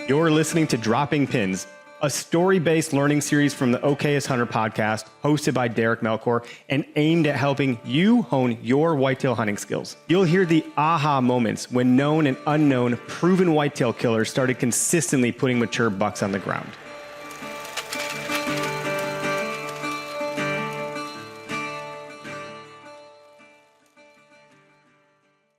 You're listening to Dropping Pins, a story-based learning series from the Okayest Hunter podcast, hosted by Derek Melkor, and aimed at helping you hone your whitetail hunting skills. You'll hear the aha moments when known and unknown proven whitetail killers started consistently putting mature bucks on the ground.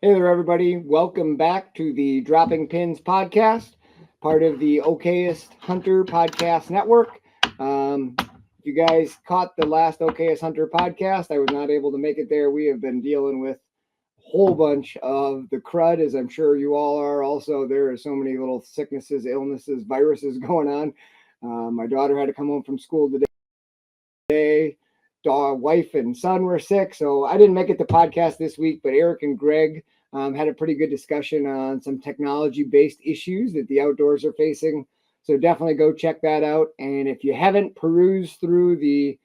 Hey there, everybody. Welcome back to the Dropping Pins podcast, part of the Okayest Hunter podcast network. If you guys caught the last Okayest Hunter podcast, I was not able to make it there. We have been dealing with a whole bunch of the crud, as I'm sure you all are. Also, there are so many little sicknesses, illnesses, viruses going on. My daughter had to come home from school today. Wife and son were sick, so I didn't make it to podcast this week, but Eric and Greg had a pretty good discussion on some technology-based issues that the outdoors are facing. So definitely go check that out. And if you haven't perused through the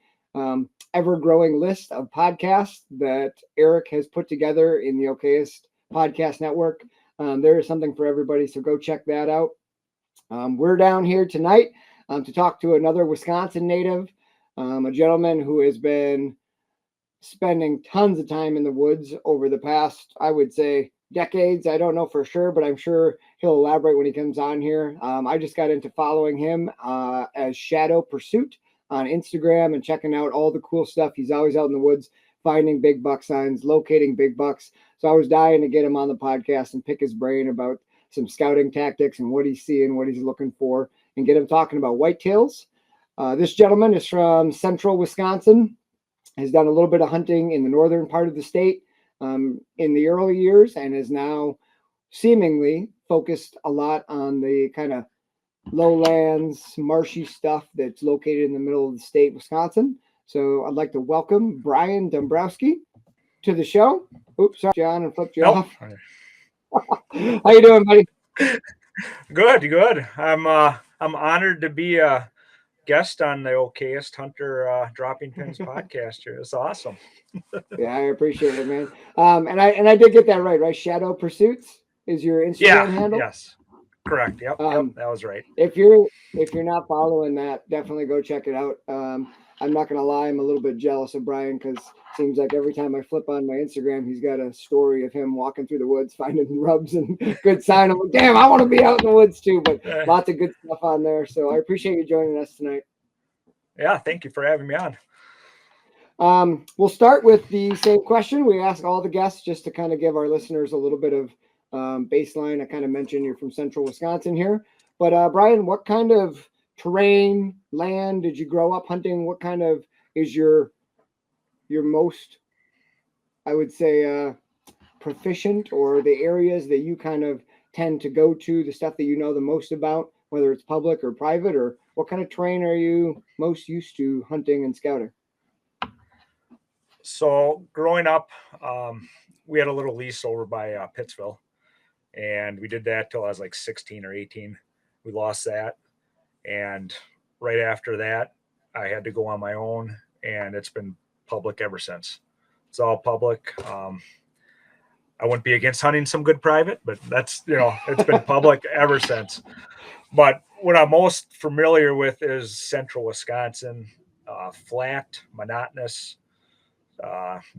ever-growing list of podcasts that Eric has put together in the Okayest Podcast Network, there is something for everybody. So go check that out. We're down here tonight to talk to another Wisconsin native, a gentleman who has been spending tons of time in the woods over the past, I would say, decades. I don't know for sure, but I'm sure he'll elaborate when he comes on here. I just got into following him as Shadow Pursuit on Instagram and checking out all the cool stuff. He's always out in the woods finding big buck signs, locating big bucks. So I was dying to get him on the podcast and pick his brain about some scouting tactics and what he's seeing, what he's looking for, and get him talking about whitetails. This gentleman is from central Wisconsin, has done a little bit of hunting in the northern part of the state in the early years, and is now seemingly focused a lot on the kind of lowlands, marshy stuff that's located in the middle of the state, Wisconsin. So I'd like to welcome Brian Dombrowski to the show. Oops, sorry, John, and flipped you off. How you doing, buddy? Good. I'm honored to be a guest on the Okayest Hunter Dropping Pins podcast here. It's awesome. Yeah, I appreciate it, man. And I did get that right? Shadow Pursuits is your Instagram handle? Yes, correct. Yep, that was right. If you're not following that, definitely go check it out. I'm not gonna lie, I'm a little bit jealous of Brian because it seems like every time I flip on my Instagram, he's got a story of him walking through the woods, finding rubs and good sign. I'm like, damn, I want to be out in the woods too. But lots of good stuff on there. So I appreciate you joining us tonight. Yeah, thank you for having me on. We'll start with the same question we ask all the guests, just to kind of give our listeners a little bit of baseline. I kind of mentioned you're from central Wisconsin here, but Brian, what kind of terrain, land did you grow up hunting? What kind of is your most, I would say, proficient, or the areas that you kind of tend to go to, the stuff that you know the most about, whether it's public or private, or what kind of terrain are you most used to hunting and scouting? So growing up, we had a little lease over by Pittsville, and we did that till I was like 16 or 18. We lost that. And right after that, I had to go on my own, and it's been public ever since. It's all public. I wouldn't be against hunting some good private, but that's, it's been public ever since. But what I'm most familiar with is central Wisconsin, flat, monotonous.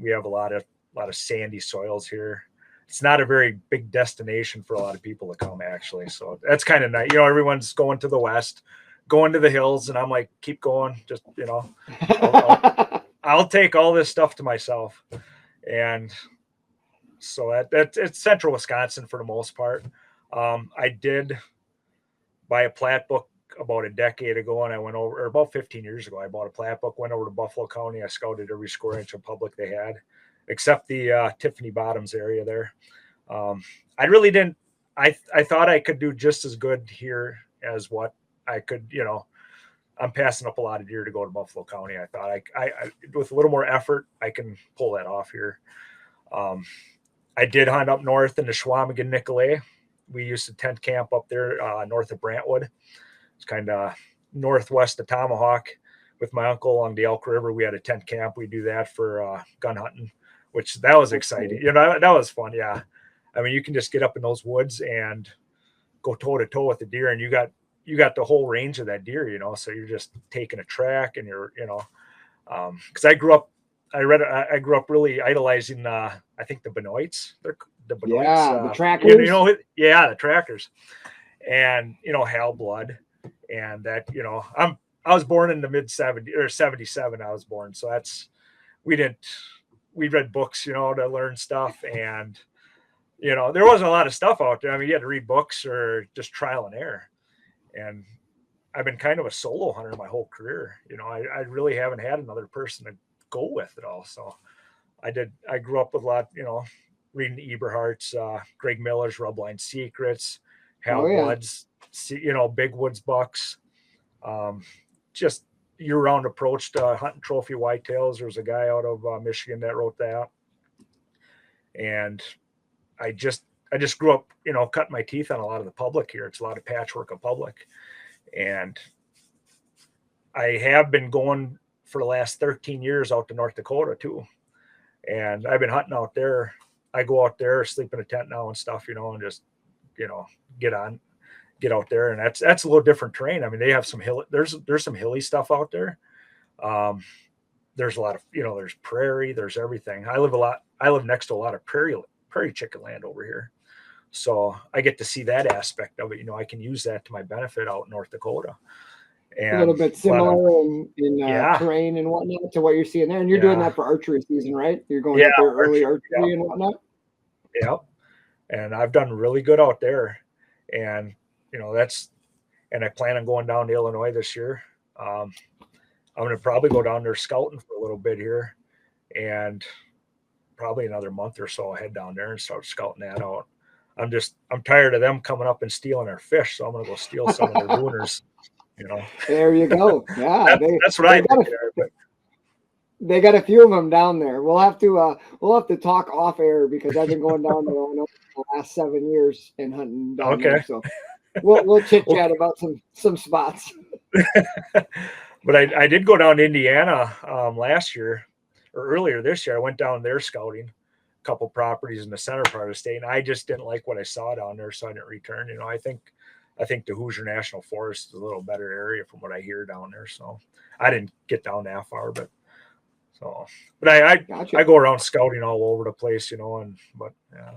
We have a lot of sandy soils here. It's not a very big destination for a lot of people to come, actually. So that's kind of nice. Everyone's going to the west, going to the hills, and I'm like, keep going. Just, I'll take all this stuff to myself. And so it's central Wisconsin for the most part. I did buy a plat book about a decade ago, and I went over, or about 15 years ago, I bought a plat book, went over to Buffalo County. I scouted every square inch of public they had, except the Tiffany Bottoms area there. I really didn't, I thought I could do just as good here as what I could, I'm passing up a lot of deer to go to Buffalo County. I thought I with a little more effort, I can pull that off here. I did hunt up north in the Schwamigan Nicolet. We used to tent camp up there north of Brantwood. It's kind of northwest of Tomahawk. With my uncle along the Elk River, we had a tent camp. We do that for gun hunting, which that was exciting. That was fun. Yeah. I mean, you can just get up in those woods and go toe to toe with the deer, and you got you got the whole range of that deer, so you're just taking a track and you're, because I grew up really idolizing, I think the Benoits, the Benoits, Yeah, the trackers. The trackers, and Hal Blood, and that, I was born in the mid 70s or 77. I was born, so we read books, to learn stuff, and there wasn't a lot of stuff out there. I mean, you had to read books or just trial and error, and I've been kind of a solo hunter my whole career. I really haven't had another person to go with it all. So I grew up with a lot, reading Eberhardt's, Greg Miller's Rubline Secrets, Hal Blood's, Big Woods Bucks, just year-round approach to hunting trophy whitetails. There was a guy out of Michigan that wrote that. And I just grew up, cutting my teeth on a lot of the public here. It's a lot of patchwork of public. And I have been going for the last 13 years out to North Dakota too. And I've been hunting out there. I go out there, sleep in a tent now and stuff, and just, get out there. And that's a little different terrain. I mean, they have some there's some hilly stuff out there. There's a lot of, there's prairie, there's everything. I live next to a lot of prairie chicken land over here. So I get to see that aspect of it. I can use that to my benefit out in North Dakota. And a little bit similar in terrain and whatnot to what you're seeing there. And you're doing that for archery season, right? You're going out there early archery and whatnot. Yep. And I've done really good out there. And, and I plan on going down to Illinois this year. I'm going to probably go down there scouting for a little bit here, and probably another month or so I'll head down there and start scouting that out. I'm tired of them coming up and stealing our fish. So I'm going to go steal some of their booners. There you go. Yeah, that's what I think. They got a few of them down there. We'll have to talk off air because I've been going down there the last 7 years and hunting down there. So we'll chit chat about some spots. But I did go down to Indiana last year or earlier this year. I went down there scouting a couple properties in the center part of the state, and I just didn't like what I saw down there, so I didn't return. I think the Hoosier National Forest is a little better area from what I hear down there. So I didn't get down that far, but I gotcha. I go around scouting all over the place, yeah.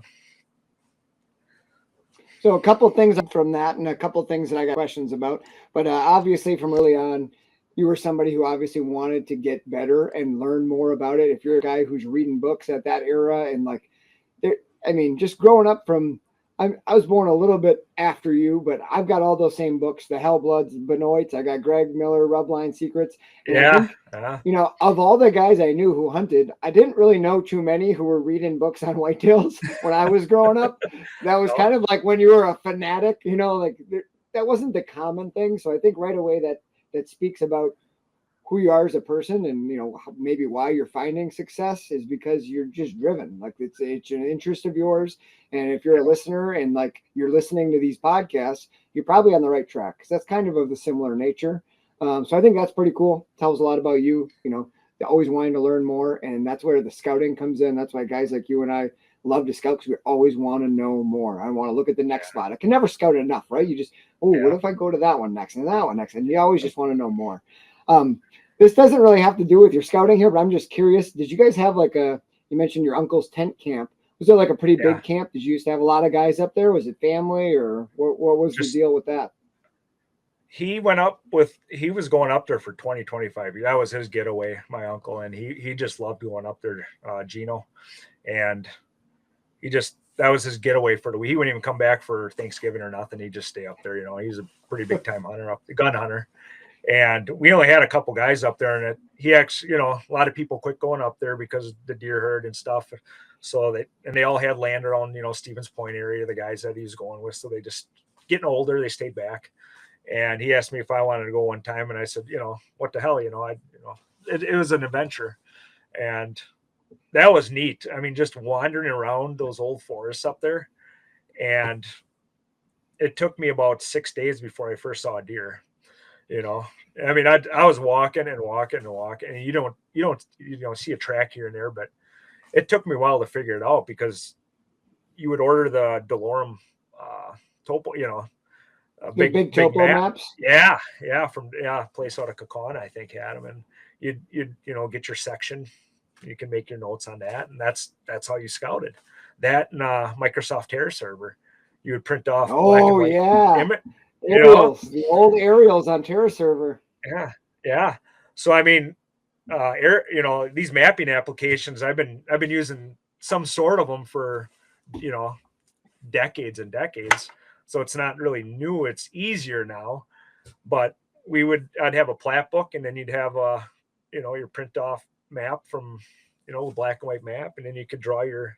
So a couple things from that and a couple things that I got questions about, but obviously from early on, you were somebody who obviously wanted to get better and learn more about it. If you're a guy who's reading books at that era and just growing up from, I was born a little bit after you, but I've got all those same books, the Hal Bloods, Benoits. I got Greg Miller, Rubline Secrets. And I think, of all the guys I knew who hunted, I didn't really know too many who were reading books on whitetails when I was growing up. That was kind of like when you were a fanatic, that wasn't the common thing. So I think right away that speaks about who you are as a person, and maybe why you're finding success is because you're just driven. Like it's an interest of yours, and if you're a listener and you're listening to these podcasts, you're probably on the right track because that's kind of the similar nature. So I think that's pretty cool. Tells a lot about you. They're always wanting to learn more, and that's where the scouting comes in. That's why guys like you and I love to scout, because we always want to know more. I want to look at the next spot. I can never scout enough, right? You just, what if I go to that one next and that one next, and you always just want to know more. This doesn't really have to do with your scouting here, but I'm just curious. Did you guys have you mentioned your uncle's tent camp. Was there a pretty big camp? Did you used to have a lot of guys up there? Was it family, or what was the deal with that? He was going up there for 20-25 years. That was his getaway, my uncle. And he just loved going up there, Gino. And that was his getaway for the week. He wouldn't even come back for Thanksgiving or nothing. He'd just stay up there. He's a pretty big time gun hunter. And we only had a couple guys up there, and he actually, a lot of people quit going up there because of the deer herd and stuff. So they all had land around, Stevens Point area, the guys that he was going with. So they just getting older, they stayed back. And he asked me if I wanted to go one time, and I said, what the hell, it was an adventure, and that was neat. I mean, just wandering around those old forests up there, and it took me about 6 days before I first saw a deer. I mean, I was walking and walking and walking, and you don't see a track here and there, but it took me a while to figure it out because you would order the Delorum topo, a Big big topo map. maps. Yeah, from a place out of Kakana, I think had them, and you'd get your section. You can make your notes on that, and that's how you scouted. That and Microsoft Terra server, you would print off black and Oh white yeah, image. aerials, the old aerials on Terra server. Yeah. So I mean, these mapping applications, I've been using some sort of them for, decades and decades. So it's not really new. It's easier now, but I'd have a plat book, and then you'd have your print off map from, a black and white map. And then you could draw your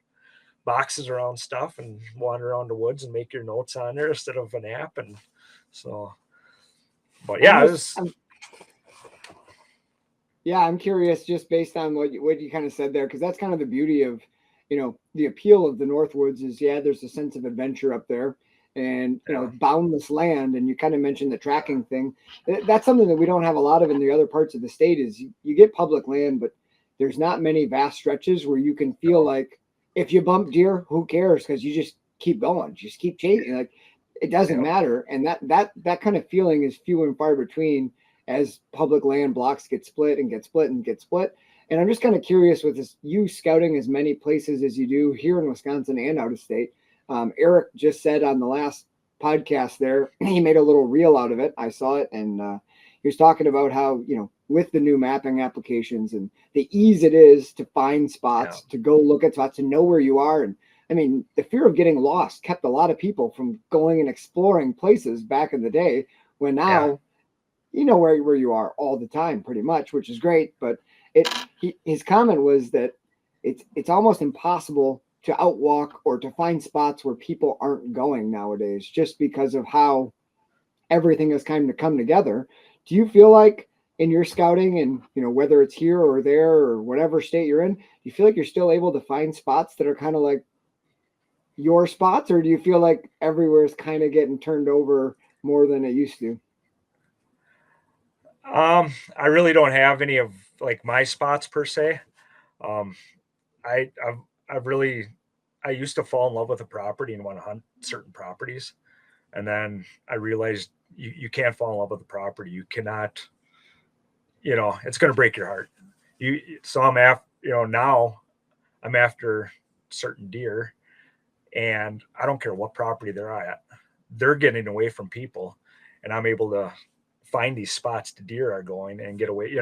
boxes around stuff and wander around the woods and make your notes on there instead of an app. And so, but yeah, I'm curious, just based on what you kind of said there, because that's kind of the beauty of, the appeal of the Northwoods is, there's a sense of adventure up there, and boundless land. And you kind of mentioned the tracking thing. That's something that we don't have a lot of in the other parts of the state. Is you get public land, but there's not many vast stretches where you can feel like if you bump deer, who cares? Because you just keep going, just keep chasing. Like it doesn't matter. And that kind of feeling is few and far between as public land blocks get split and get split and get split. And I'm just kind of curious with this, you scouting as many places as you do here in Wisconsin and out of state. Eric just said on the last podcast there, he made a little reel out of it. I saw it, and he was talking about how, with the new mapping applications and the ease it is to find spots, to go look at spots, to know where you are. And I mean, the fear of getting lost kept a lot of people from going and exploring places back in the day, when now you know where you are all the time pretty much, which is great. But his comment was that it's almost impossible to outwalk or to find spots where people aren't going nowadays, just because of how everything has kind of come together. Do you feel like in your scouting, and whether it's here or there or whatever state you're in, do you feel like you're still able to find spots that are kind of like your spots, or do you feel like everywhere is kind of getting turned over more than it used to? I really don't have any of like my spots per se. I used to fall in love with a property and want to hunt certain properties. And then I realized you can't fall in love with the property. You cannot, it's going to break your heart. So now I'm after certain deer, and I don't care what property they're at. They're getting away from people, and I'm able to find these spots the deer are going and get away.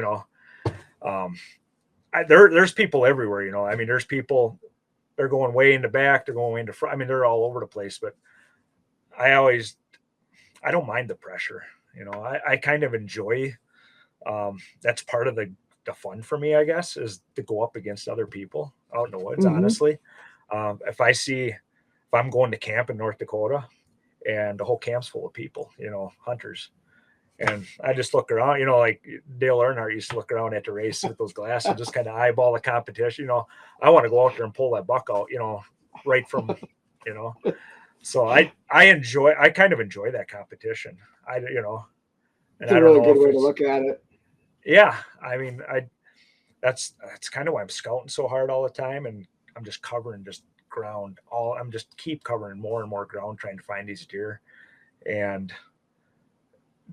There's people everywhere. I mean, there's people, they're going way in the back, they're going way in the front. I mean, they're all over the place, but I don't mind the pressure. I kind of enjoy, that's part of the fun for me, I guess, is to go up against other people out in the woods. Mm-hmm. Honestly, if I'm going to camp in North Dakota and the whole camp's full of people, hunters, and I just look around, like Dale Earnhardt used to look around at the race with those glasses and just kind of eyeball the competition. I want to go out there and pull that buck out, right from, so I kind of enjoy that competition. It's a really good way to look at it. Yeah. I mean, that's kind of why I'm scouting so hard all the time. And I'm just covering just ground I'm just keep covering more and more ground, trying to find these deer. And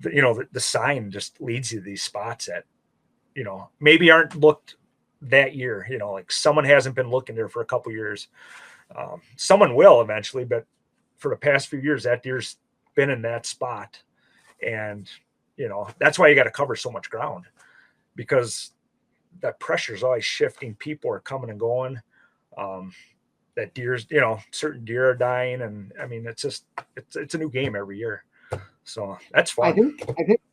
the sign just leads you to these spots that, maybe aren't looked that year, like someone hasn't been looking there for a couple years. Someone will eventually, but for the past few years, that deer's been in that spot. And, that's why you got to cover so much ground, because that pressure is always shifting. People are coming and going. That deer's, certain deer are dying. And I mean, it's a new game every year. So that's fun. I think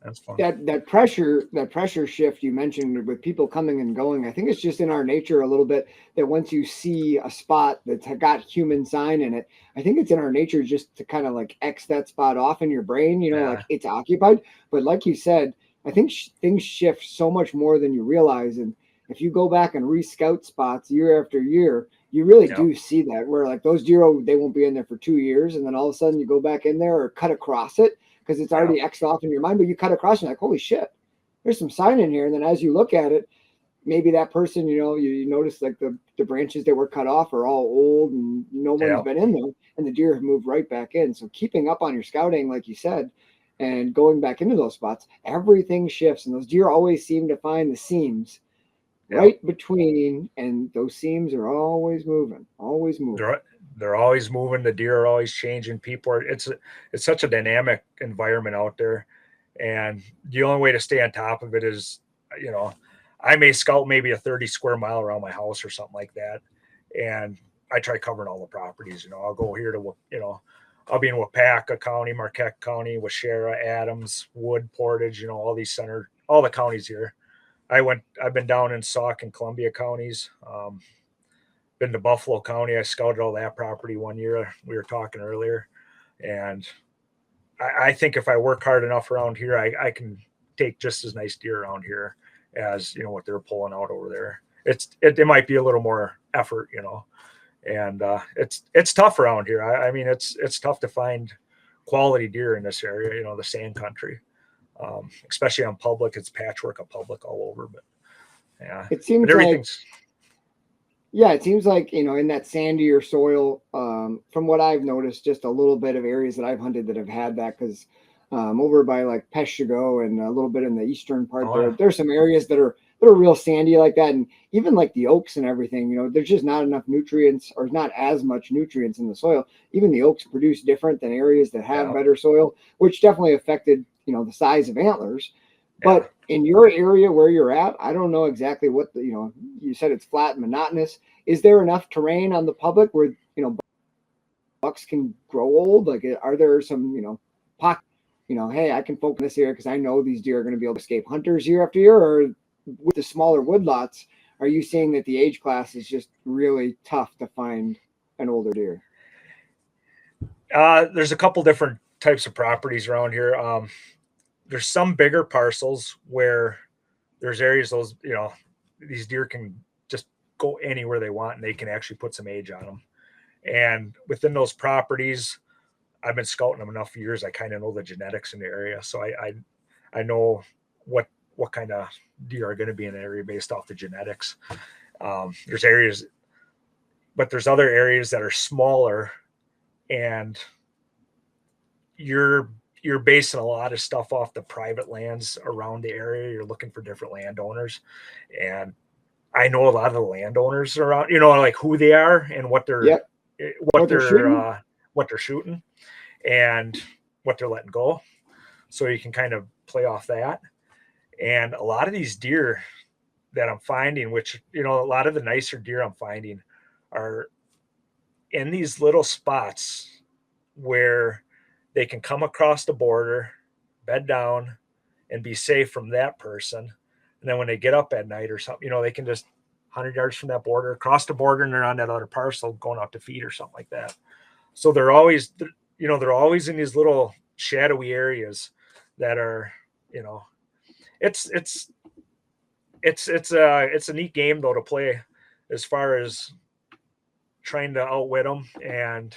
that's fun. That pressure shift you mentioned with people coming and going, I think it's just in our nature a little bit, that once you see a spot that's got human sign in it, I think it's in our nature just to kind of like X that spot off in your brain, like it's occupied. But like you said, I think things shift so much more than you realize. And if you go back and re-scout spots year after year, you really do see that, where like those deer, they won't be in there for 2 years. And then all of a sudden you go back in there or cut across it, because it's already X'd off in your mind, but you cut across and you're like, holy shit, there's some sign in here. And then as you look at it, maybe that person, you notice like the branches that were cut off are all old and no one's been in them, and the deer have moved right back in. So keeping up on your scouting, like you said, and going back into those spots, everything shifts, and those deer always seem to find the seams right between, and those seams are always moving, always moving. They're always moving. The deer are always changing. It's such a dynamic environment out there, and the only way to stay on top of it is, I may scout maybe a 30 square mile around my house or something like that, and I try covering all the properties. I'll go here to, I'll be in Wapaka County, Marquette County, Waushara, Adams, Wood, Portage, all the counties here. I've been down in Sauk and Columbia counties. Been to Buffalo County. I scouted all that property one year. We were talking earlier, and I think if I work hard enough around here, I can take just as nice deer around here as what they're pulling out over there. It might be a little more effort, and it's tough around here. I mean, it's tough to find quality deer in this area. The sand country. Especially on public, it's patchwork of public all over. But yeah, it seems like in that sandier soil, from what I've noticed, just a little bit of areas that I've hunted that have had that, because over by like Peshtigo and a little bit in the eastern part, there's some areas that are real sandy like that, and even like the oaks and everything, there's just not enough nutrients, or not as much nutrients in the soil. Even the oaks produce different than areas that have better soil, which definitely affected the size of antlers. But in your area where you're at, I don't know exactly what you said it's flat and monotonous. Is there enough terrain on the public where bucks can grow old? Like, are there some pockets, hey, I can focus this area because I know these deer are going to be able to escape hunters year after year? Or with the smaller woodlots, are you seeing that the age class is just really tough to find an older deer? There's a couple different types of properties around here. There's some bigger parcels where there's areas these deer can just go anywhere they want, and they can actually put some age on them. And within those properties, I've been scouting them enough years. I kind of know the genetics in the area, so I know what kind of deer are going to be in an area based off the genetics. There's areas, but there's other areas that are smaller, and you're basing a lot of stuff off the private lands around the area. You're looking for different landowners, and I know a lot of the landowners around, like who they are and what they're shooting and what they're letting go. So you can kind of play off that. And a lot of these deer that I'm finding, which, a lot of the nicer deer I'm finding are in these little spots where they can come across the border, bed down, and be safe from that person. And then when they get up at night or something, they can just 100 yards from that border, across the border, and they're on that other parcel going out to feed or something like that. So they're always in these little shadowy areas that are, it's a neat game though to play, as far as trying to outwit them. And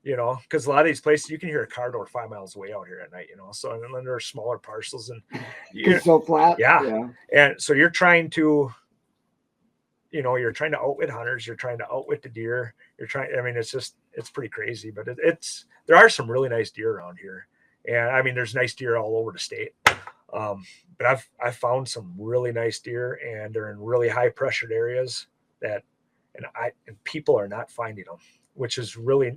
because a lot of these places you can hear a car door 5 miles away out here at night, so, and then there are smaller parcels, and it's so flat. Yeah. And so you're trying to outwit hunters, you're trying to outwit the deer, it's pretty crazy. But there are some really nice deer around here, and I mean there's nice deer all over the state. But I've found some really nice deer, and they're in really high pressured areas and people are not finding them, which is really,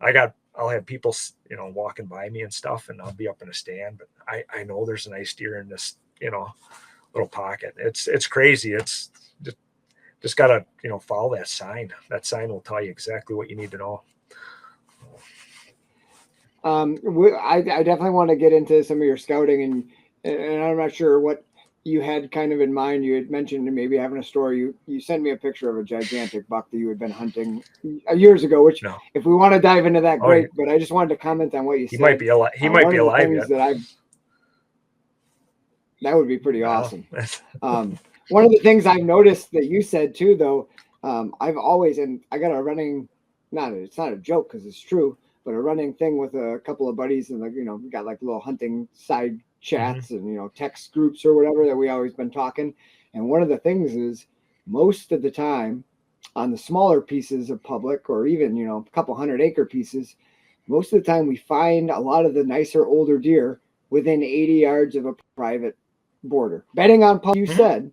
I'll have people, walking by me and stuff, and I'll be up in a stand, but I know there's a nice deer in this, little pocket. It's crazy. It's just gotta, follow that sign. That sign will tell you exactly what you need to know. I definitely want to get into some of your scouting, and I'm not sure what you had kind of in mind. You had mentioned maybe having a story. You sent me a picture of a gigantic buck that you had been hunting years ago, which if we want to dive into that, great. But I just wanted to comment on what you said. He might be alive. He might be alive yet. That would be pretty awesome. One of the things I've noticed that you said too, though, I've always, and I got a running, it's not a joke because it's true, but a running thing with a couple of buddies, and we got like little hunting side chats and text groups or whatever that we always been talking. And one of the things is most of the time on the smaller pieces of public, or even, a couple 100-acre pieces, most of the time we find a lot of the nicer older deer within 80 yards of a private border. Bedding on public, you said,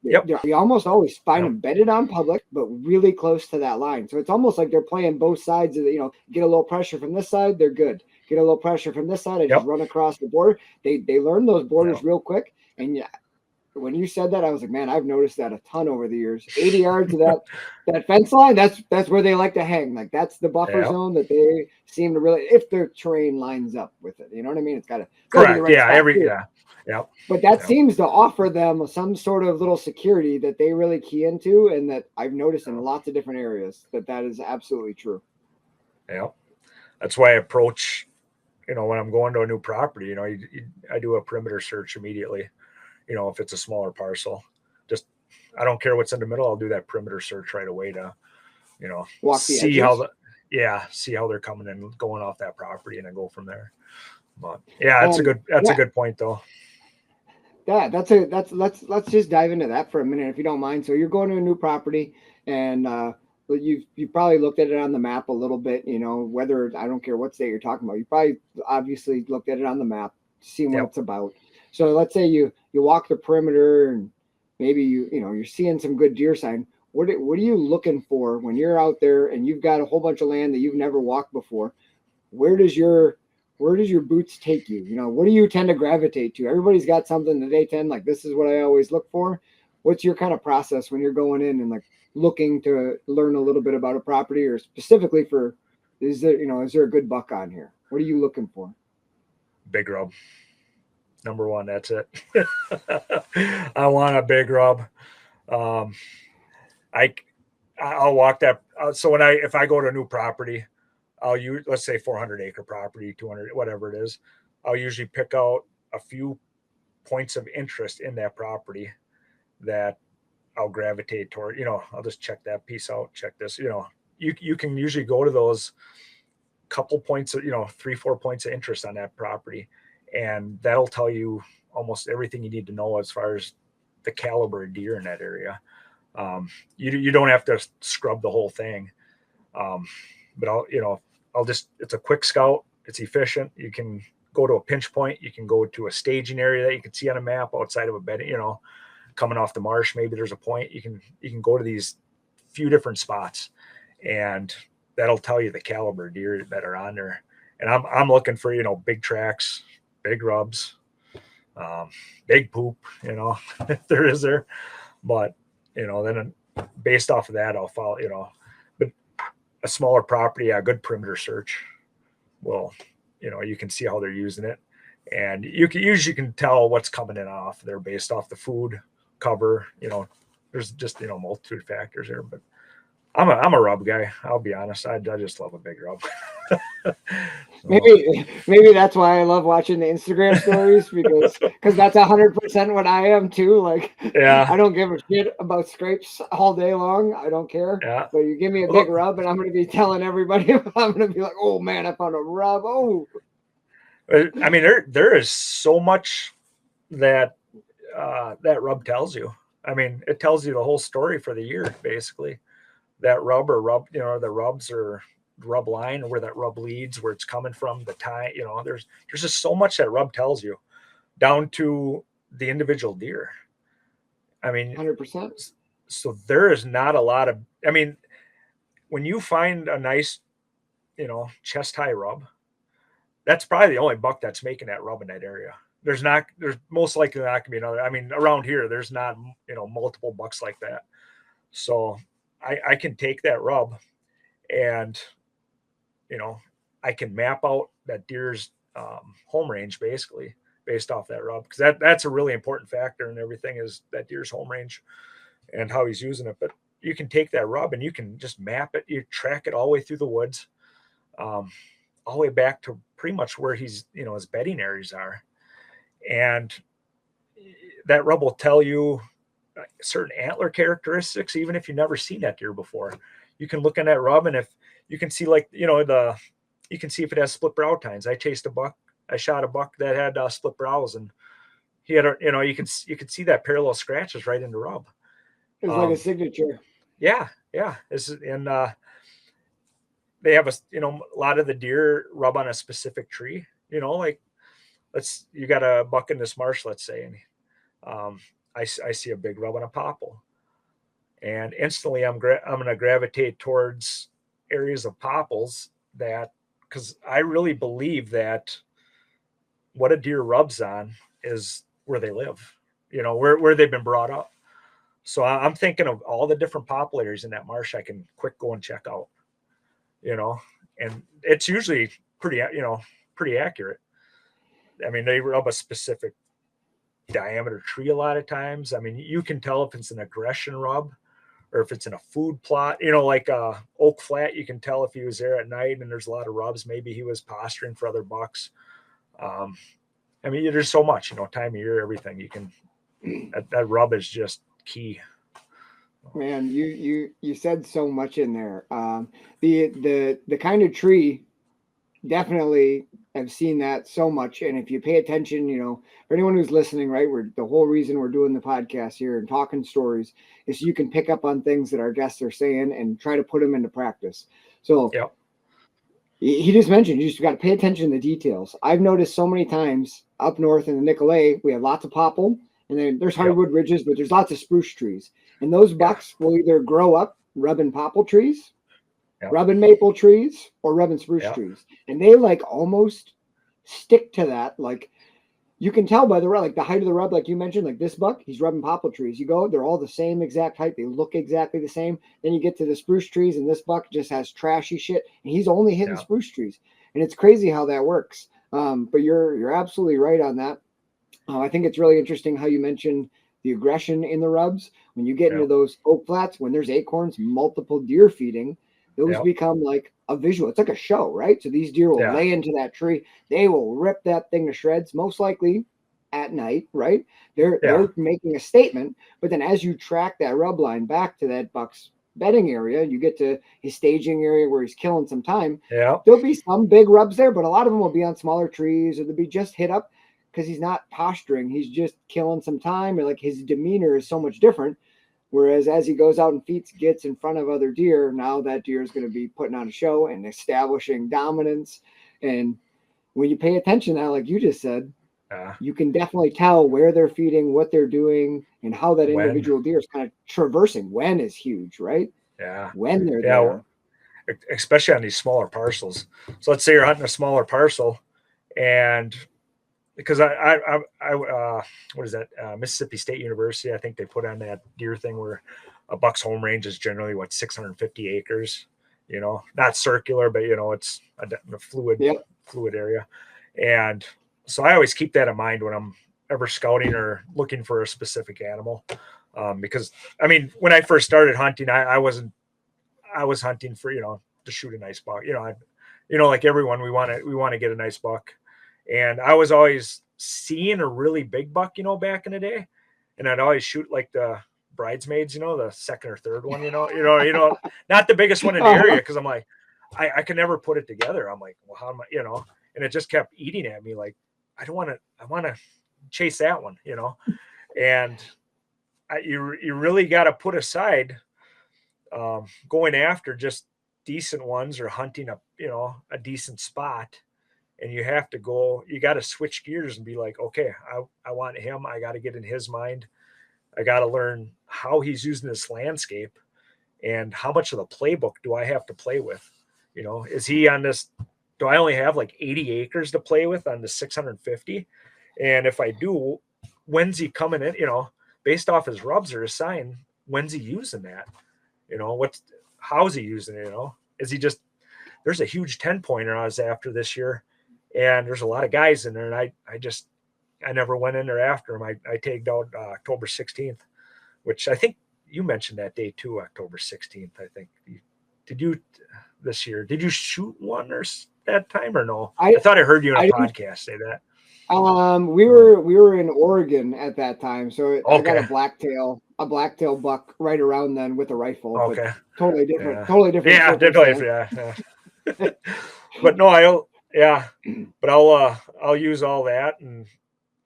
Yep. you almost always find them bedded on public, but really close to that line. So it's almost like they're playing both sides of the, get a little pressure from this side, they're good. Get a little pressure from this side, I just run across the border. They learn those borders real quick. And when you said that, I was like, man, I've noticed that a ton over the years. 80 yards of that fence line, that's where they like to hang. Like that's the buffer zone that they seem to really, if their terrain lines up with it. You know what I mean? It's got to correct. Right Yeah. But that seems to offer them some sort of little security that they really key into, and that I've noticed in lots of different areas that is absolutely true. Yeah. That's why I approach, when I'm going to a new property, I do a perimeter search immediately. If it's a smaller parcel, just, I don't care what's in the middle. I'll do that perimeter search right away to, see how they're coming and going off that property, and I go from there. But yeah, that's a good point though. Yeah, let's just dive into that for a minute if you don't mind. So you're going to a new property, and you've probably looked at it on the map a little bit, whether, I don't care what state you're talking about. You probably obviously looked at it on the map, seen what it's about. So let's say you walk the perimeter, and maybe you're seeing some good deer sign. What are you looking for when you're out there and you've got a whole bunch of land that you've never walked before? Where does your boots take you? What do you tend to gravitate to? Everybody's got something that they tend, like, this is what I always look for. What's your kind of process when you're going in and like looking to learn a little bit about a property, or specifically for, is there a good buck on here? What are you looking for? Big rub. Number one, that's it. I want a big rub. I'll walk that. So if I go to a new property, I'll use, let's say 400-acre property, 200, whatever it is. I'll usually pick out a few points of interest in that property that I'll gravitate toward. I'll just check that piece out, check this. You can usually go to those couple points of, 3-4 points of interest on that property, and that'll tell you almost everything you need to know as far as the caliber of deer in that area. You don't have to scrub the whole thing. But it's a quick scout. It's efficient. You can go to a pinch point. You can go to a staging area that you can see on a map outside of a bed, coming off the marsh. Maybe there's a point. You can go to these few different spots, and that'll tell you the caliber of deer that are on there. And I'm looking for, big tracks, big rubs, big poop, if there is there. But, then based off of that, I'll follow, but a smaller property, a good perimeter search will, you can see how they're using it. And you can tell what's coming in off there based off the food cover. There's just, multitude of factors there, but I'm a rub guy. I'll be honest. I just love a big rub. Maybe that's why I love watching the Instagram stories, because that's 100% what I am too. Like, I don't give a shit about scrapes all day long. I don't care. Yeah. But you give me a big rub, and I'm going to be telling everybody. I'm going to be like, oh man, I found a rub. Oh, I mean, there is so much that that rub tells you. I mean, it tells you the whole story for the year, basically. That rub, the rubs or rub line, or where that rub leads, where it's coming from, the time, there's just so much that rub tells you, down to the individual deer. I mean, 100%. So there is not a lot of, I mean, when you find a nice, chest high rub, that's probably the only buck that's making that rub in that area. There's most likely not gonna be another. I mean, around here, there's not, multiple bucks like that. So I can take that rub, and, I can map out that deer's home range basically based off that rub, because that's a really important factor in everything, is that deer's home range and how he's using it. But you can take that rub and you can just map it. You track it all the way through the woods, all the way back to pretty much where he's, his bedding areas are. And that rub will tell you certain antler characteristics, even if you've never seen that deer before. You can look in that rub, and if you can see, like, you can see if it has split brow tines. I shot a buck that had split brows, and he had a, you could see that parallel scratches right in the rub. It was like a signature. Yeah. And they have a lot of the deer rub on a specific tree. Like you got a buck in this marsh, let's say, and I see a big rub on a popple, and instantly I'm going to gravitate towards areas of popples because I really believe that what a deer rubs on is where they live, where they've been brought up. So I'm thinking of all the different popple areas in that marsh I can quick go and check out, and it's usually pretty accurate. I mean, they rub a specific diameter tree a lot of times. I mean, you can tell if it's an aggression rub or if it's in a food plot, like Oak Flat, you can tell if he was there at night and there's a lot of rubs, maybe he was posturing for other bucks. I mean, there's so much, time of year, everything you can, that rub is just key. Man, you said so much in there. The kind of tree, definitely have seen that so much. And if you pay attention, for anyone who's listening, right, the whole reason we're doing the podcast here and talking stories is so you can pick up on things that our guests are saying and try to put them into practice. So yep. He just mentioned you just got to pay attention to the details. I've noticed so many times up north in the Nicolet, we have lots of popple, and then there's hardwood ridges, but there's lots of spruce trees. And those bucks will either grow up rubbing popple trees, rubbing maple trees, or rubbing spruce trees. And they almost stick to that. Like you can tell by the rub, the height of the rub, like you mentioned, like this buck, he's rubbing popple trees. You go, they're all the same exact height. They look exactly the same. Then you get to the spruce trees, and this buck just has trashy shit, and he's only hitting spruce trees. And it's crazy how that works. But you're absolutely right on that. I think it's really interesting how you mentioned the aggression in the rubs. When you get into those oak flats, when there's acorns, multiple deer feeding, those become like a visual. It's like a show, right? So these deer will lay into that tree. They will rip that thing to shreds, most likely at night, right? They're making a statement. But then as you track that rub line back to that buck's bedding area, you get to his staging area where he's killing some time. There'll be some big rubs there, but a lot of them will be on smaller trees, or they'll be just hit up because he's not posturing. He's just killing some time, or his demeanor is so much different. Whereas as he goes out and gets in front of other deer, now that deer is going to be putting on a show and establishing dominance. And when you pay attention now, like you just said, you can definitely tell where they're feeding, what they're doing, and how that individual deer is kind of traversing. When is huge, right? Yeah. When they're there. Especially on these smaller parcels. So let's say you're hunting a smaller parcel, and because I what is that? Mississippi State University, I think they put on that deer thing where a buck's home range is generally 650 acres, not circular, but it's a fluid area. And so I always keep that in mind when I'm ever scouting or looking for a specific animal. Because I mean, when I first started hunting, I was hunting for, to shoot a nice buck, like everyone, we want to get a nice buck. And I was always seeing a really big buck, back in the day. And I'd always shoot like the bridesmaids, the second or third one, not the biggest one in the area. Cause I'm like, I can never put it together. I'm like, well, how am I, and it just kept eating at me. Like, I want to chase that one, and you really got to put aside going after just decent ones or hunting a decent spot. And you got to switch gears and be like, okay, I want him. I got to get in his mind. I got to learn how he's using this landscape and how much of the playbook do I have to play with? Is he on this? Do I only have 80 acres to play with on the 650? And if I do, when's he coming in, based off his rubs or his sign, when's he using that? How's he using it? Is he there's a huge 10-pointer I was after this year. And there's a lot of guys in there, and I never went in there after him. I tagged out October 16th, which I think you mentioned that day too, October 16th. I think did you this year? Did you shoot one or that time or no? I thought I heard you on a podcast say that. We were in Oregon at that time, so I got a blacktail buck right around then with a rifle. Okay, totally different. Yeah. Totally different. Yeah, definitely. Yeah. But no, but I'll use all that, and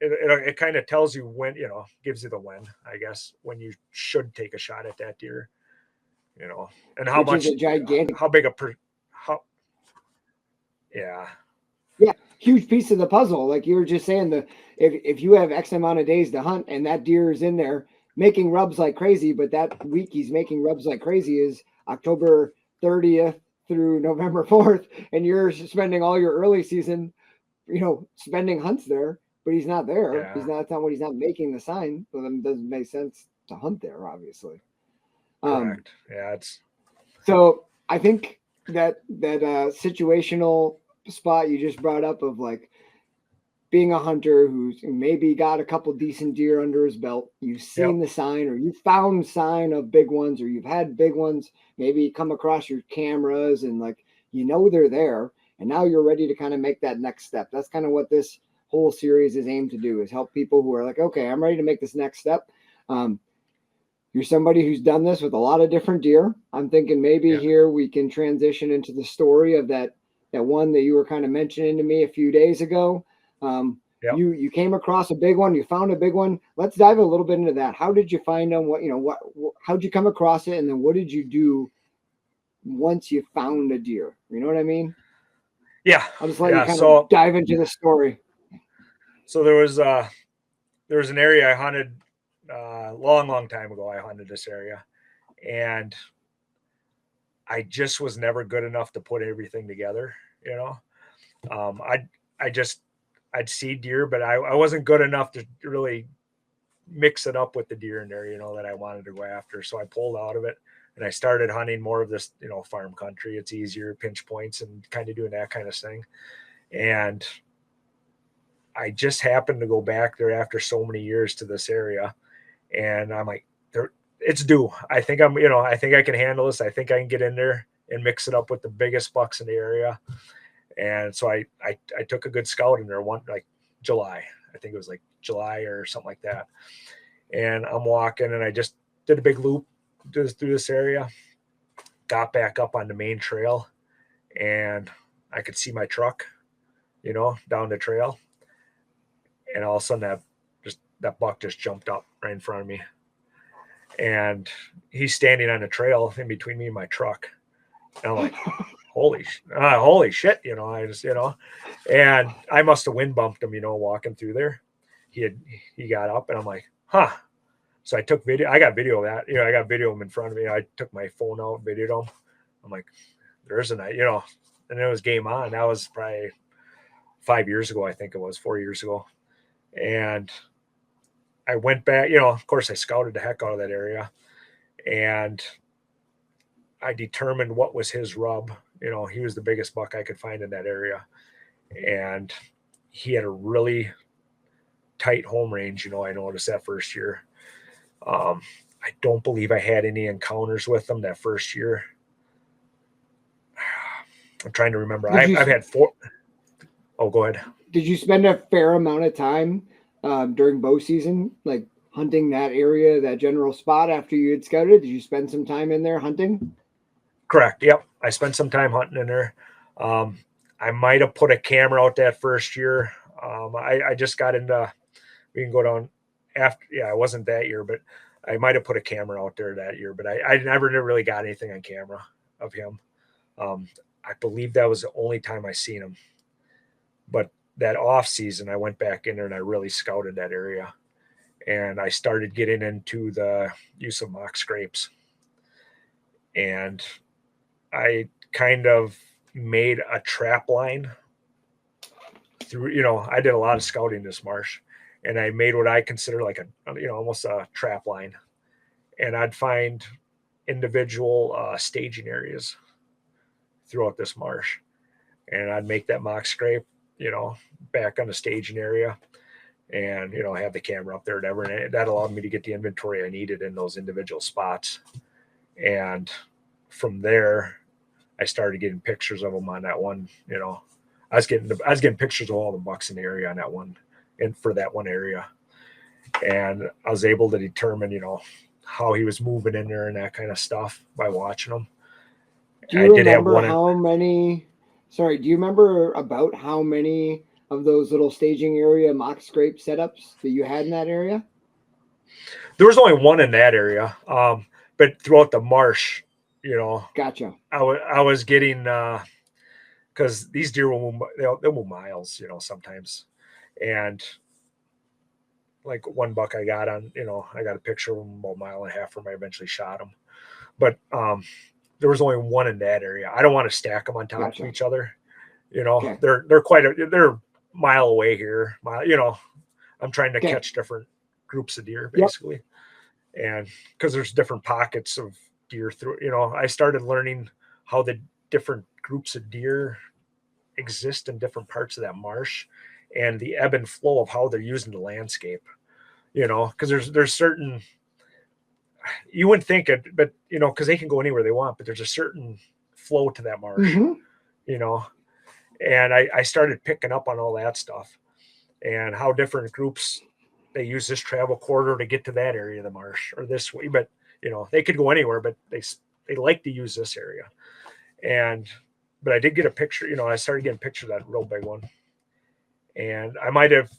it kind of tells you when, gives you the when, I guess, when you should take a shot at that deer, and how Which much, is a gigantic, how big how, yeah. yeah, huge piece of the puzzle. Like you were just saying, if you have X amount of days to hunt and that deer is in there making rubs like crazy, but that week he's making rubs like crazy is October 30th through November 4th, and you're spending all your early season, spending hunts there, but he's not there. Yeah. He's not making the sign. So then it doesn't make sense to hunt there, obviously. Correct. Yeah, so I think that situational spot you just brought up of like being a hunter who's maybe got a couple decent deer under his belt, you've seen the sign, or you found sign of big ones, or you've had big ones maybe come across your cameras, and like they're there, and now you're ready to kind of make that next step. That's kind of what this whole series is aimed to do, is help people who are like, okay, I'm ready to make this next step. You're somebody who's done this with a lot of different deer. I'm thinking maybe here we can transition into the story of that one that you were kind of mentioning to me a few days ago. You came across a big one, you found a big one. Let's dive a little bit into that. How did you find them? How'd you come across it? And then what did you do once you found a deer? You know what I mean? Yeah. I'll just let you kind of dive into the story. So there was an area I hunted long time ago. I hunted this area, and I just was never good enough to put everything together. I'd see deer, but I wasn't good enough to really mix it up with the deer in there, that I wanted to go after. So I pulled out of it, and I started hunting more of this, farm country. It's easier, pinch points, and kind of doing that kind of thing. And I just happened to go back there after so many years to this area, and I'm like, it's due. I think I think I can handle this. I think I can get in there and mix it up with the biggest bucks in the area. And so I took a good scout in there July. I think it was like July or something like that. And I'm walking, and I just did a big loop through this area, got back up on the main trail, and I could see my truck, down the trail. And all of a sudden that buck just jumped up right in front of me. And he's standing on the trail in between me and my truck. And I'm like, holy shit, I just, and I must have wind bumped him, walking through there. He got up, and I'm like, huh. So I took video. I got video of that. I got video of him in front of me. I took my phone out, videoed him. I'm like, there's a night, and it was game on. That was probably 5 years ago. I think it was 4 years ago. And I went back, of course I scouted the heck out of that area, and I determined what was his rub. He was the biggest buck I could find in that area. And he had a really tight home range. I noticed that first year. I don't believe I had any encounters with him that first year. I'm trying to remember. I've had 4. Oh, go ahead. Did you spend a fair amount of time during bow season, like hunting that area, that general spot after you had scouted? Did you spend some time in there hunting? Correct. Yep. I spent some time hunting in there. I might have put a camera out that first year. I just got into, we can go down after, it wasn't that year, but I might have put a camera out there that year, but I never really got anything on camera of him. I believe that was the only time I seen him. But that off season, I went back in there and I really scouted that area, and I started getting into the use of mock scrapes. And I kind of made a trap line through, I did a lot of scouting this marsh, and I made what I consider like almost a trap line. And I'd find individual staging areas throughout this marsh, and I'd make that mock scrape, back on the staging area, and, have the camera up there, whatever. And that allowed me to get the inventory I needed in those individual spots. And from there, I started getting pictures of them on that one. I was getting pictures of all the bucks in the area on that one, and for that one area. And I was able to determine, how he was moving in there and that kind of stuff by watching him. Do you remember about how many of those little staging area mock scrape setups that you had in that area? There was only one in that area, but throughout the marsh, Gotcha. I was getting because these deer will move, they'll move miles, sometimes, and like one buck I got on, I got a picture of him about a mile and a half from I eventually shot him, but there was only one in that area. I don't want to stack them on top of each other. Okay. They're they're a mile away here. I'm trying to catch different groups of deer basically. Yep. And because there's different pockets of deer through, I started learning how the different groups of deer exist in different parts of that marsh and the ebb and flow of how they're using the landscape, because there's certain, you wouldn't think it, but because they can go anywhere they want, but there's a certain flow to that marsh, and I started picking up on all that stuff and how different groups, they use this travel corridor to get to that area of the marsh or this way, but they could go anywhere, but they like to use this area. But I did get a picture, I started getting pictures of that real big one, and I might have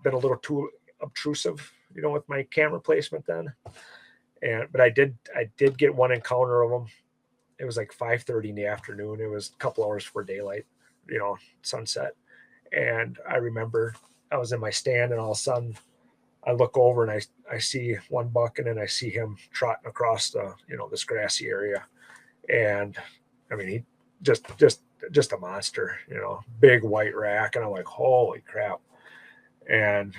been a little too obtrusive, with my camera placement then. But I did get one encounter of them. It was like 5:30 in the afternoon. It was a couple hours before daylight, sunset. And I remember I was in my stand, and all of a sudden I look over and I see one buck, and then I see him trotting across the, this grassy area. And I mean, he just a monster, big white rack. And I'm like, holy crap. And,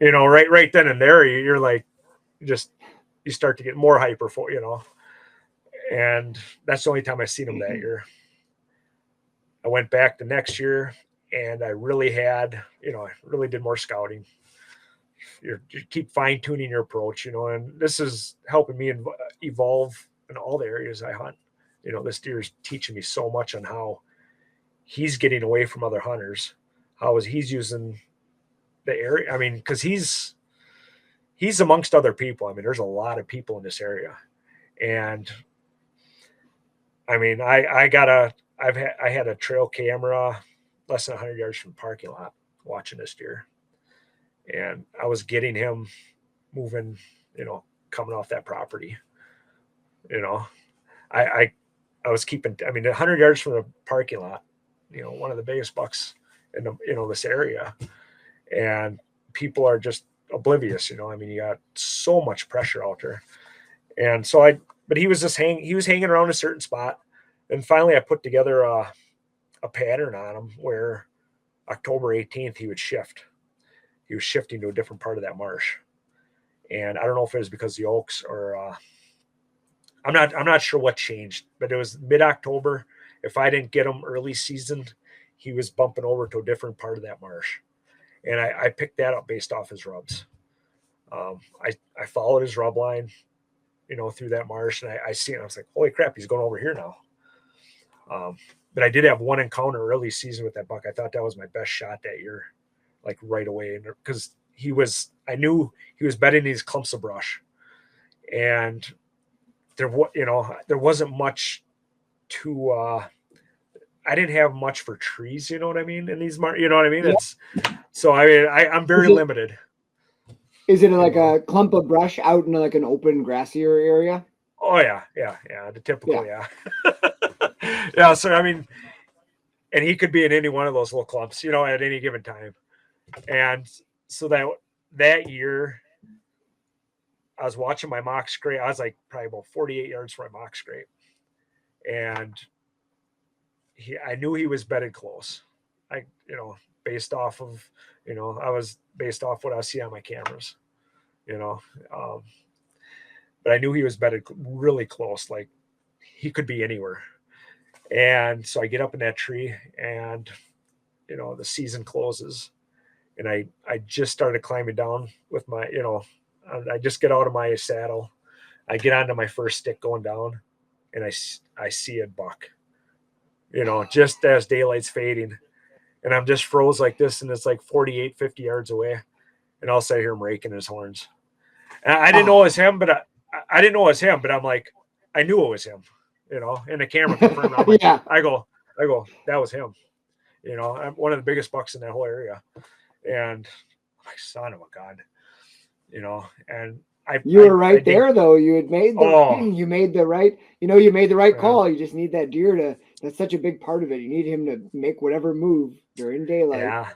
right then and there, you're like, you start to get more hyper for, and that's the only time I seen him that year. I went back the next year, and I really had, I really did more scouting. You keep fine tuning your approach, and this is helping me evolve in all the areas I hunt. This deer is teaching me so much on how he's getting away from other hunters, how is he's using the area. I mean, because he's amongst other people. I mean, there's a lot of people in this area, and I mean, I had a trail camera less than 100 yards from the parking lot watching this deer, and I was getting him moving, coming off that property. I was keeping, 100 yards from the parking lot, one of the biggest bucks in the, this area, and people are just oblivious. You got so much pressure out there. And so but he was hanging around a certain spot. And finally I put together a pattern on him where October 18th, he would shift. He was shifting to a different part of that marsh. And I don't know if it was because of the oaks or, I'm not sure what changed, but it was mid-October. If I didn't get him early season, he was bumping over to a different part of that marsh. And I picked that up based off his rubs. I followed his rub line, through that marsh, and I see it. I was like, holy crap, he's going over here now. But I did have one encounter early season with that buck. I thought that was my best shot that year, like right away. Because I knew he was bedding these clumps of brush. And there wasn't much to, I didn't have much for trees, you know what I mean? In these, you know what I mean? Yeah. So, I'm very limited. Is it like a clump of brush out in like an open grassier area? Oh yeah. The typical, yeah. Yeah. So, and he could be in any one of those little clumps, at any given time. And so that year I was watching my mock scrape. I was like probably about 48 yards from my mock scrape. And I knew he was bedded close. Based off of, I was based off what I see on my cameras, but I knew he was bedded really close. Like he could be anywhere. And so I get up in that tree and, the season closes and I just started climbing down with my, I just get out of my saddle. I get onto my first stick going down and I see a buck, just as daylight's fading. And I'm just froze like this, and it's like 48, 50 yards away. And I'll say, hear him raking his horns. And I didn't know it was him, but I didn't know it was him, but I'm like, I knew it was him, and the camera confirmed. I'm like, yeah. I go, that was him. I'm one of the biggest bucks in that whole area. And my son of a God, and You were right I there, though. You had made the oh you made the right you made the right yeah, call. You just need that deer to. That's such a big part of it. You need him to make whatever move during daylight. yeah.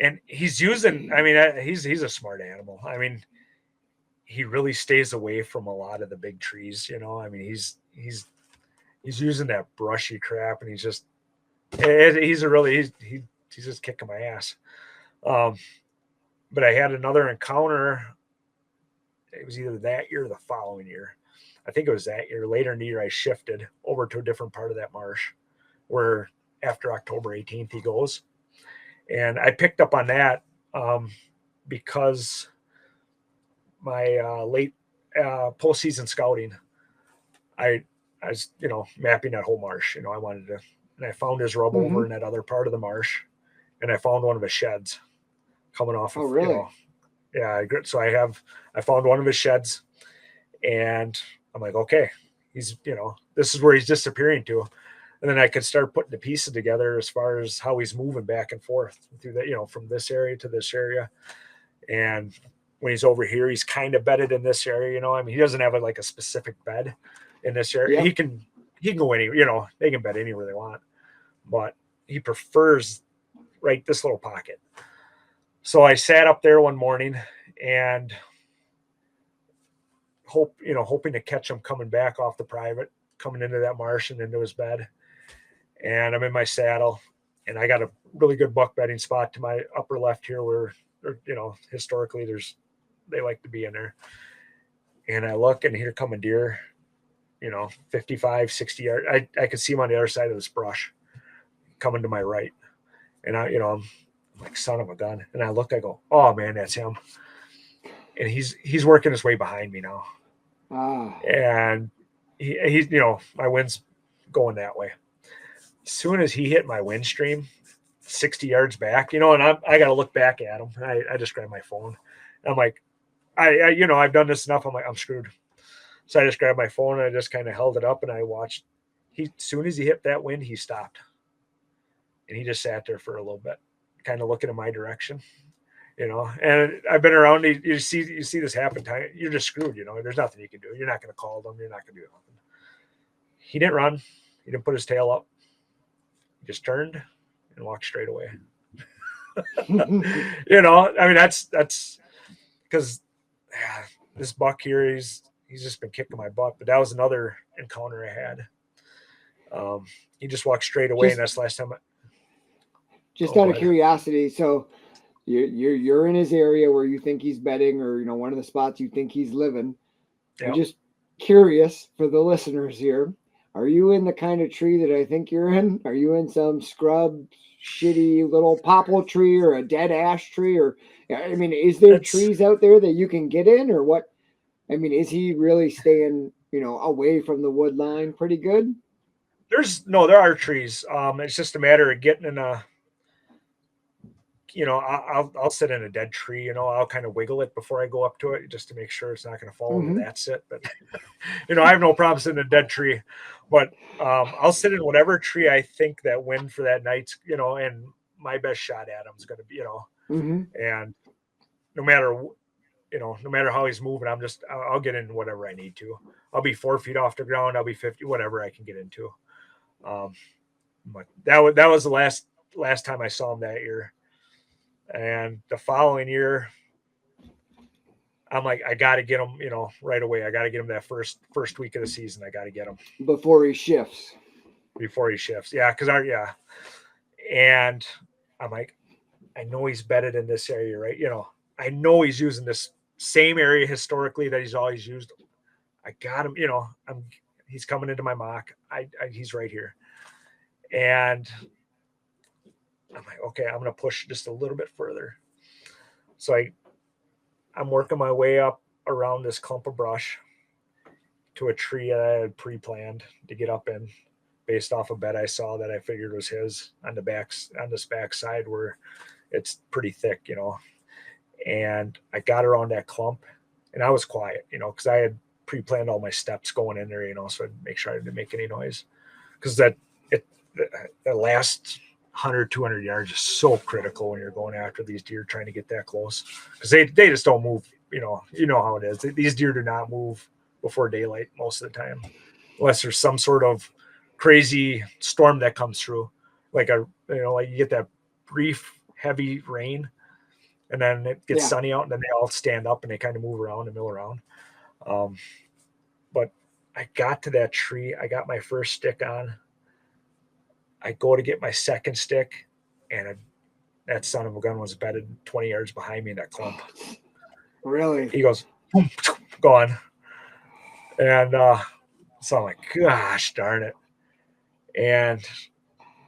And he's using. I mean, he's a smart animal. I mean, he really stays away from a lot of the big trees. I mean, he's using that brushy crap, and he's just kicking my ass. Um, but I had another encounter. It was either that year or the following year. I think it was that year. Later in the year, I shifted over to a different part of that marsh where after October 18th he goes. And I picked up on that because my late postseason scouting, I was, mapping that whole marsh. I wanted to, and I found his rub over in that other part of the marsh, and I found one of his sheds coming off Oh, of, really? yeah. So I found one of his sheds, and I'm like, okay, he's, this is where he's disappearing to. And then I could start putting the pieces together as far as how he's moving back and forth through that, from this area to this area. And when he's over here, he's kind of bedded in this area. I mean, he doesn't have a specific bed in this area. Yep. He can go anywhere. They can bed anywhere they want, but he prefers right this little pocket. So I sat up there one morning and hoping to catch him coming back off the private, coming into that marsh and into his bed. And I'm in my saddle, and I got a really good buck bedding spot to my upper left here where, historically they like to be in there. And I look, and here come a deer, 55, 60 yards. I could see him on the other side of this brush coming to my right. And I'm like, son of a gun. And I look, I go, oh man, that's him. And he's working his way behind me now. And he's, my wind's going that way. As soon as he hit my wind stream, 60 yards back, and I got to look back at him. I just grabbed my phone. I'm like, I've done this enough. I'm like, I'm screwed. So I just grabbed my phone and I just kind of held it up and I watched. As soon as he hit that wind, he stopped. And he just sat there for a little bit, kind of looking in my direction, and I've been around. You see this happen time. You're just screwed, there's nothing you can do. You're not going to call them. You're not going to do nothing. He didn't run. He didn't put his tail up. He just turned and walked straight away. I mean, that's because this buck here, he's just been kicking my butt. But that was another encounter I had. He just walked straight away, and that's the last time. Just out of curiosity, so you're in his area where you think he's bedding, or one of the spots you think he's living. Yep. I'm just curious for the listeners here. Are you in the kind of tree that I think you're in? Are you in some scrub, shitty little popple tree or a dead ash tree? Or, I mean, is there trees out there that you can get in, or what? I mean, is he really staying, away from the wood line pretty good? There are trees. It's just a matter of getting in a, I'll sit in a dead tree, I'll kind of wiggle it before I go up to it just to make sure it's not going to fall into that sit. But, I have no problem sitting in a dead tree, but I'll sit in whatever tree I think that wind for that night's, and my best shot at him is going to be, and no matter how he's moving, I'll get in whatever I need to. I'll be 4 feet off the ground. I'll be 50, whatever I can get into. But that was the last time I saw him that year. And the following year, I'm like, I got to get him, right away. I got to get him that first week of the season. I got to get him before he shifts. Yeah. And I'm like, I know he's bedded in this area, right? I know he's using this same area historically that he's always used. I got him, he's coming into my mock. He's right here. And I'm like, okay, I'm going to push just a little bit further. So I'm working my way up around this clump of brush to a tree that I had pre-planned to get up in based off a bed I saw that I figured was his on this back side where it's pretty thick, and I got around that clump and I was quiet, because I had pre-planned all my steps going in there, so I'd make sure I didn't make any noise because the last 100, 200 yards is so critical when you're going after these deer, trying to get that close, because they just don't move. You know how it is. These deer do not move before daylight most of the time, unless there's some sort of crazy storm that comes through, like like you get that brief heavy rain, and then it gets sunny out, and then they all stand up and they kind of move around and mill around. But I got to that tree. I got my first stick on. I go to get my second stick, and that son of a gun was bedded 20 yards behind me in that clump. Really? He goes, boom, gone. And so I'm like, gosh darn it. And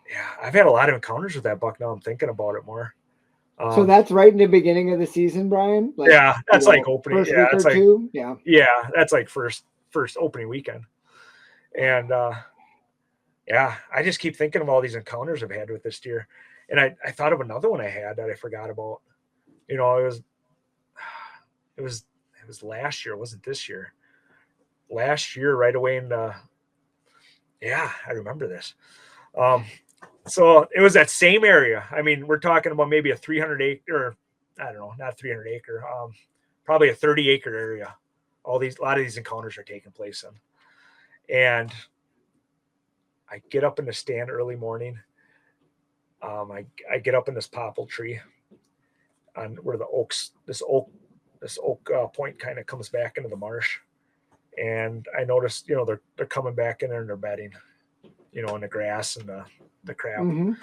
yeah, I've had a lot of encounters with that buck now. I'm thinking about it more. So that's right in the beginning of the season, Brian? Like, yeah, that's like opening. First week or two? Yeah. Yeah, that's like first opening weekend. And yeah, I just keep thinking of all these encounters I've had with this deer. And I thought of another one I had that I forgot about. It was last year. It wasn't this year. Last year, right away in the, I remember this. So it was that same area. I mean, we're talking about maybe a 300 acre, I don't know, not 300 acre, probably a 30 acre area. A lot of these encounters are taking place in. And I get up in the stand early morning. I get up in this popple tree on where this oak point kind of comes back into the marsh. And I noticed, they're coming back in there and they're bedding, in the grass and the crap. Mm-hmm.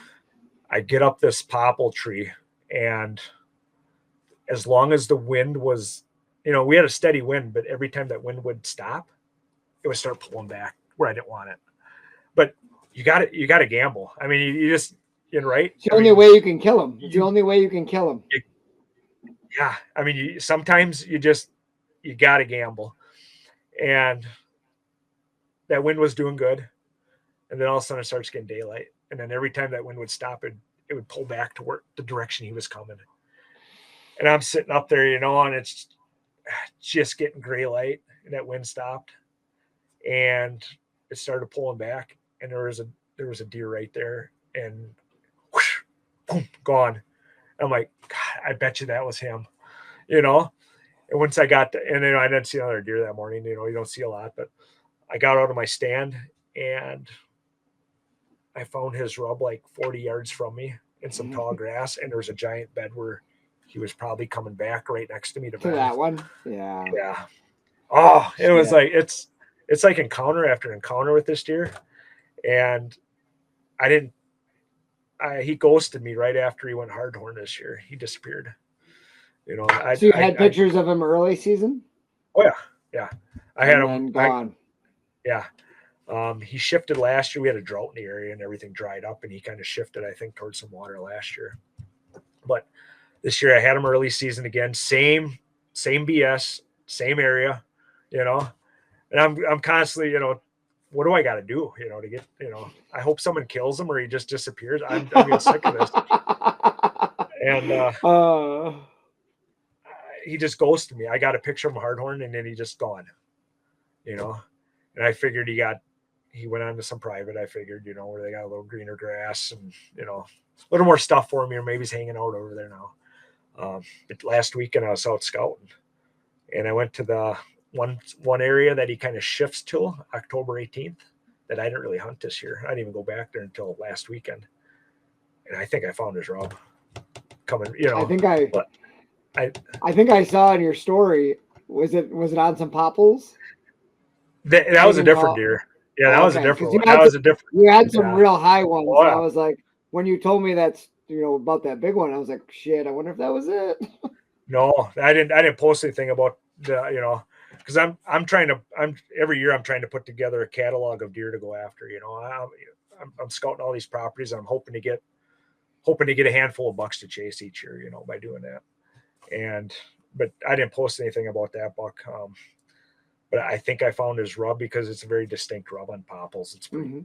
I get up this popple tree, and as long as the wind was, we had a steady wind, but every time that wind would stop, it would start pulling back where I didn't want it. But you got to gamble. I mean, you just, right? It's the only way you can kill them. It's the only way you can kill them. Yeah. I mean, sometimes you got to gamble. And that wind was doing good. And then all of a sudden it starts getting daylight. And then every time that wind would stop, it would pull back to the direction he was coming. And I'm sitting up there, and it's just getting gray light, and that wind stopped. And it started pulling back, and there was a deer right there, and whoosh, boom, gone. I'm like, God, I bet you that was him, And once I got and then I didn't see another deer that morning. You don't see a lot, but I got out of my stand and I found his rub like 40 yards from me in some tall grass, and there was a giant bed where he was probably coming back right next to me to that one. Yeah. Yeah. Oh, it was like it's like encounter after encounter with this deer, and he ghosted me right after he went hardhorn this year. He disappeared. So you had pictures of him early season? Oh yeah. I had him gone. He shifted last year. We had a drought in the area and everything dried up, and he kind of shifted, I think, towards some water last year. But this year I had him early season again. Same BS, same area, and I'm constantly, what do I got to do, to get, I hope someone kills him or he just disappears. I'm getting sick of this. And he just ghosted me. I got a picture of him hardhorn, and then he just gone, and I figured he went on to some private, I figured, where they got a little greener grass and, a little more stuff for me, or maybe he's hanging out over there now. But last weekend I was out scouting, and I went to the one area that he kind of shifts to October 18th that I didn't really hunt this year. I didn't even go back there until last weekend. And I think I found his rub coming, I think I saw in your story, was it on some popples? That was a different deer. Yeah, that was a different one. You had some real high ones. Oh, yeah. I was like, when you told me that's, about that big one, I was like, shit, I wonder if that was it. No, I didn't post anything about the, because I'm every year I'm trying to put together a catalog of deer to go after. I'm scouting all these properties. And I'm hoping to get a handful of bucks to chase each year, by doing that. But I didn't post anything about that buck. But I think I found his rub because it's a very distinct rub on popples. It's pretty,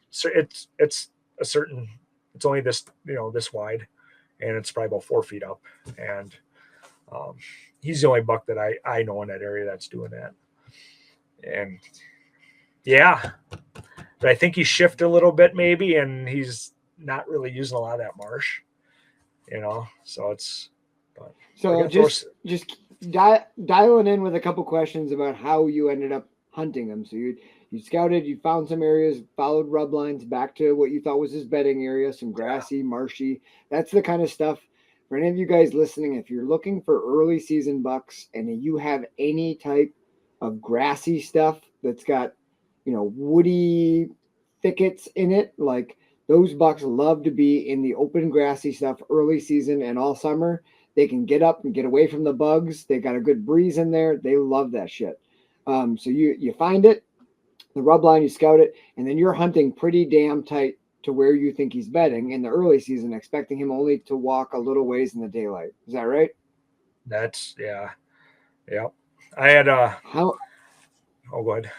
so it's a certain, it's only this, this wide, and it's probably about 4 feet up. And he's the only buck that I know in that area that's doing that. And yeah, but I think he shifted a little bit maybe, and he's not really using a lot of that marsh, so it's, but So just dialing in with a couple questions about how you ended up hunting them. So you scouted, you found some areas, followed rub lines back to what you thought was his bedding area, some grassy, marshy. That's the kind of stuff for any of you guys listening. If you're looking for early season bucks and you have any type of grassy stuff that's got, woody thickets in it, like those bucks love to be in the open grassy stuff early season and all summer. They can get up and get away from the bugs. They got a good breeze in there. They love that shit. So you find it, the rub line, you scout it, and then you're hunting pretty damn tight to where you think he's bedding in the early season, expecting him only to walk a little ways in the daylight. Is that right? That's, yeah. Yep. I had How go ahead.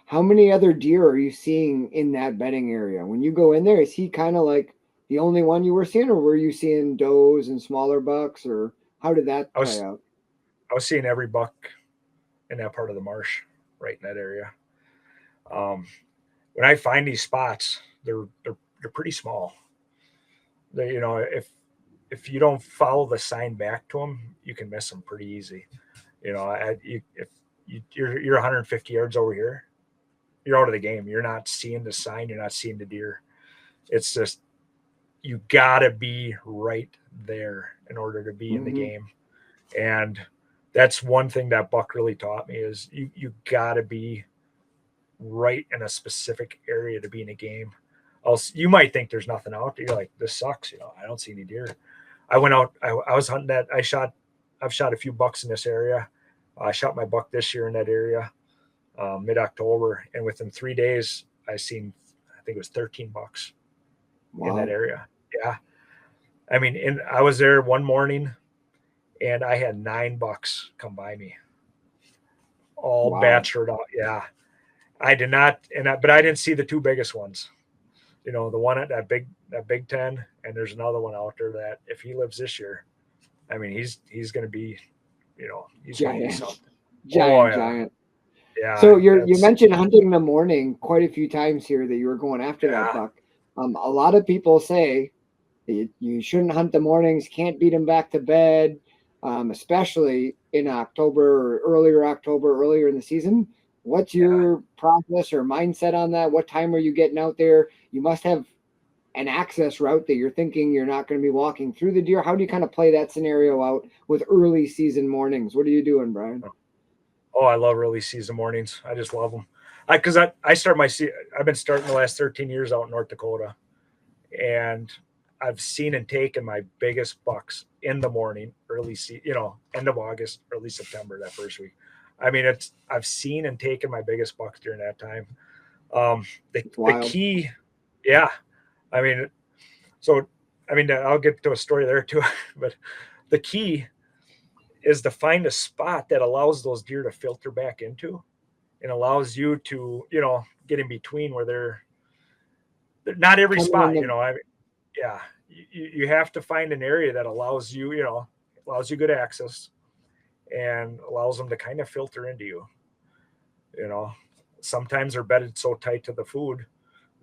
How many other deer are you seeing in that bedding area? When you go in there, is he kind of like the only one you were seeing, or were you seeing does and smaller bucks, or how did that play out? I was seeing every buck in that part of the marsh, right in that area. When I find these spots, they're pretty small. They, if you don't follow the sign back to them, you can miss them pretty easy. If you're 150 yards over here, you're out of the game. You're not seeing the sign. You're not seeing the deer. It's just, you gotta be right there in order to be in the game. And that's one thing that buck really taught me is you gotta be right in a specific area to be in a game. Else you might think there's nothing out there. You're like, this sucks. I don't see any deer. I went out. I was hunting that. I've shot a few bucks in this area. I shot my buck this year in that area, mid-October, and within 3 days, I think it was 13 bucks in that area. Yeah. I mean, and I was there one morning and I had 9 bucks come by me, all bachelor'd out. Yeah. I did not, but I didn't see the 2 biggest ones. The one at that big 10, and there's another one out there that if he lives this year, I mean, he's going to be, he's going to be something. Giant. Yeah. So you mentioned hunting in the morning quite a few times here that you were going after that buck. A lot of people say you shouldn't hunt the mornings, can't beat them back to bed, especially in October or earlier in the season. What's your process or mindset on that? What time are you getting out there? You must have an access route that you're thinking you're not going to be walking through the deer. How do you kind of play that scenario out with early season mornings? What are you doing, Brian? Oh, I love early season mornings. I just love them. I've been starting the last 13 years out in North Dakota, and I've seen and taken my biggest bucks in the morning, end of August, early September, that first week. I mean, I've seen and taken my biggest bucks during that time. The key, yeah. I mean, I'll get to a story there too, but the key is to find a spot that allows those deer to filter back into and allows you to, get in between where they're not every spot, you have to find an area that allows you good access and allows them to kind of filter into you. Sometimes they're bedded so tight to the food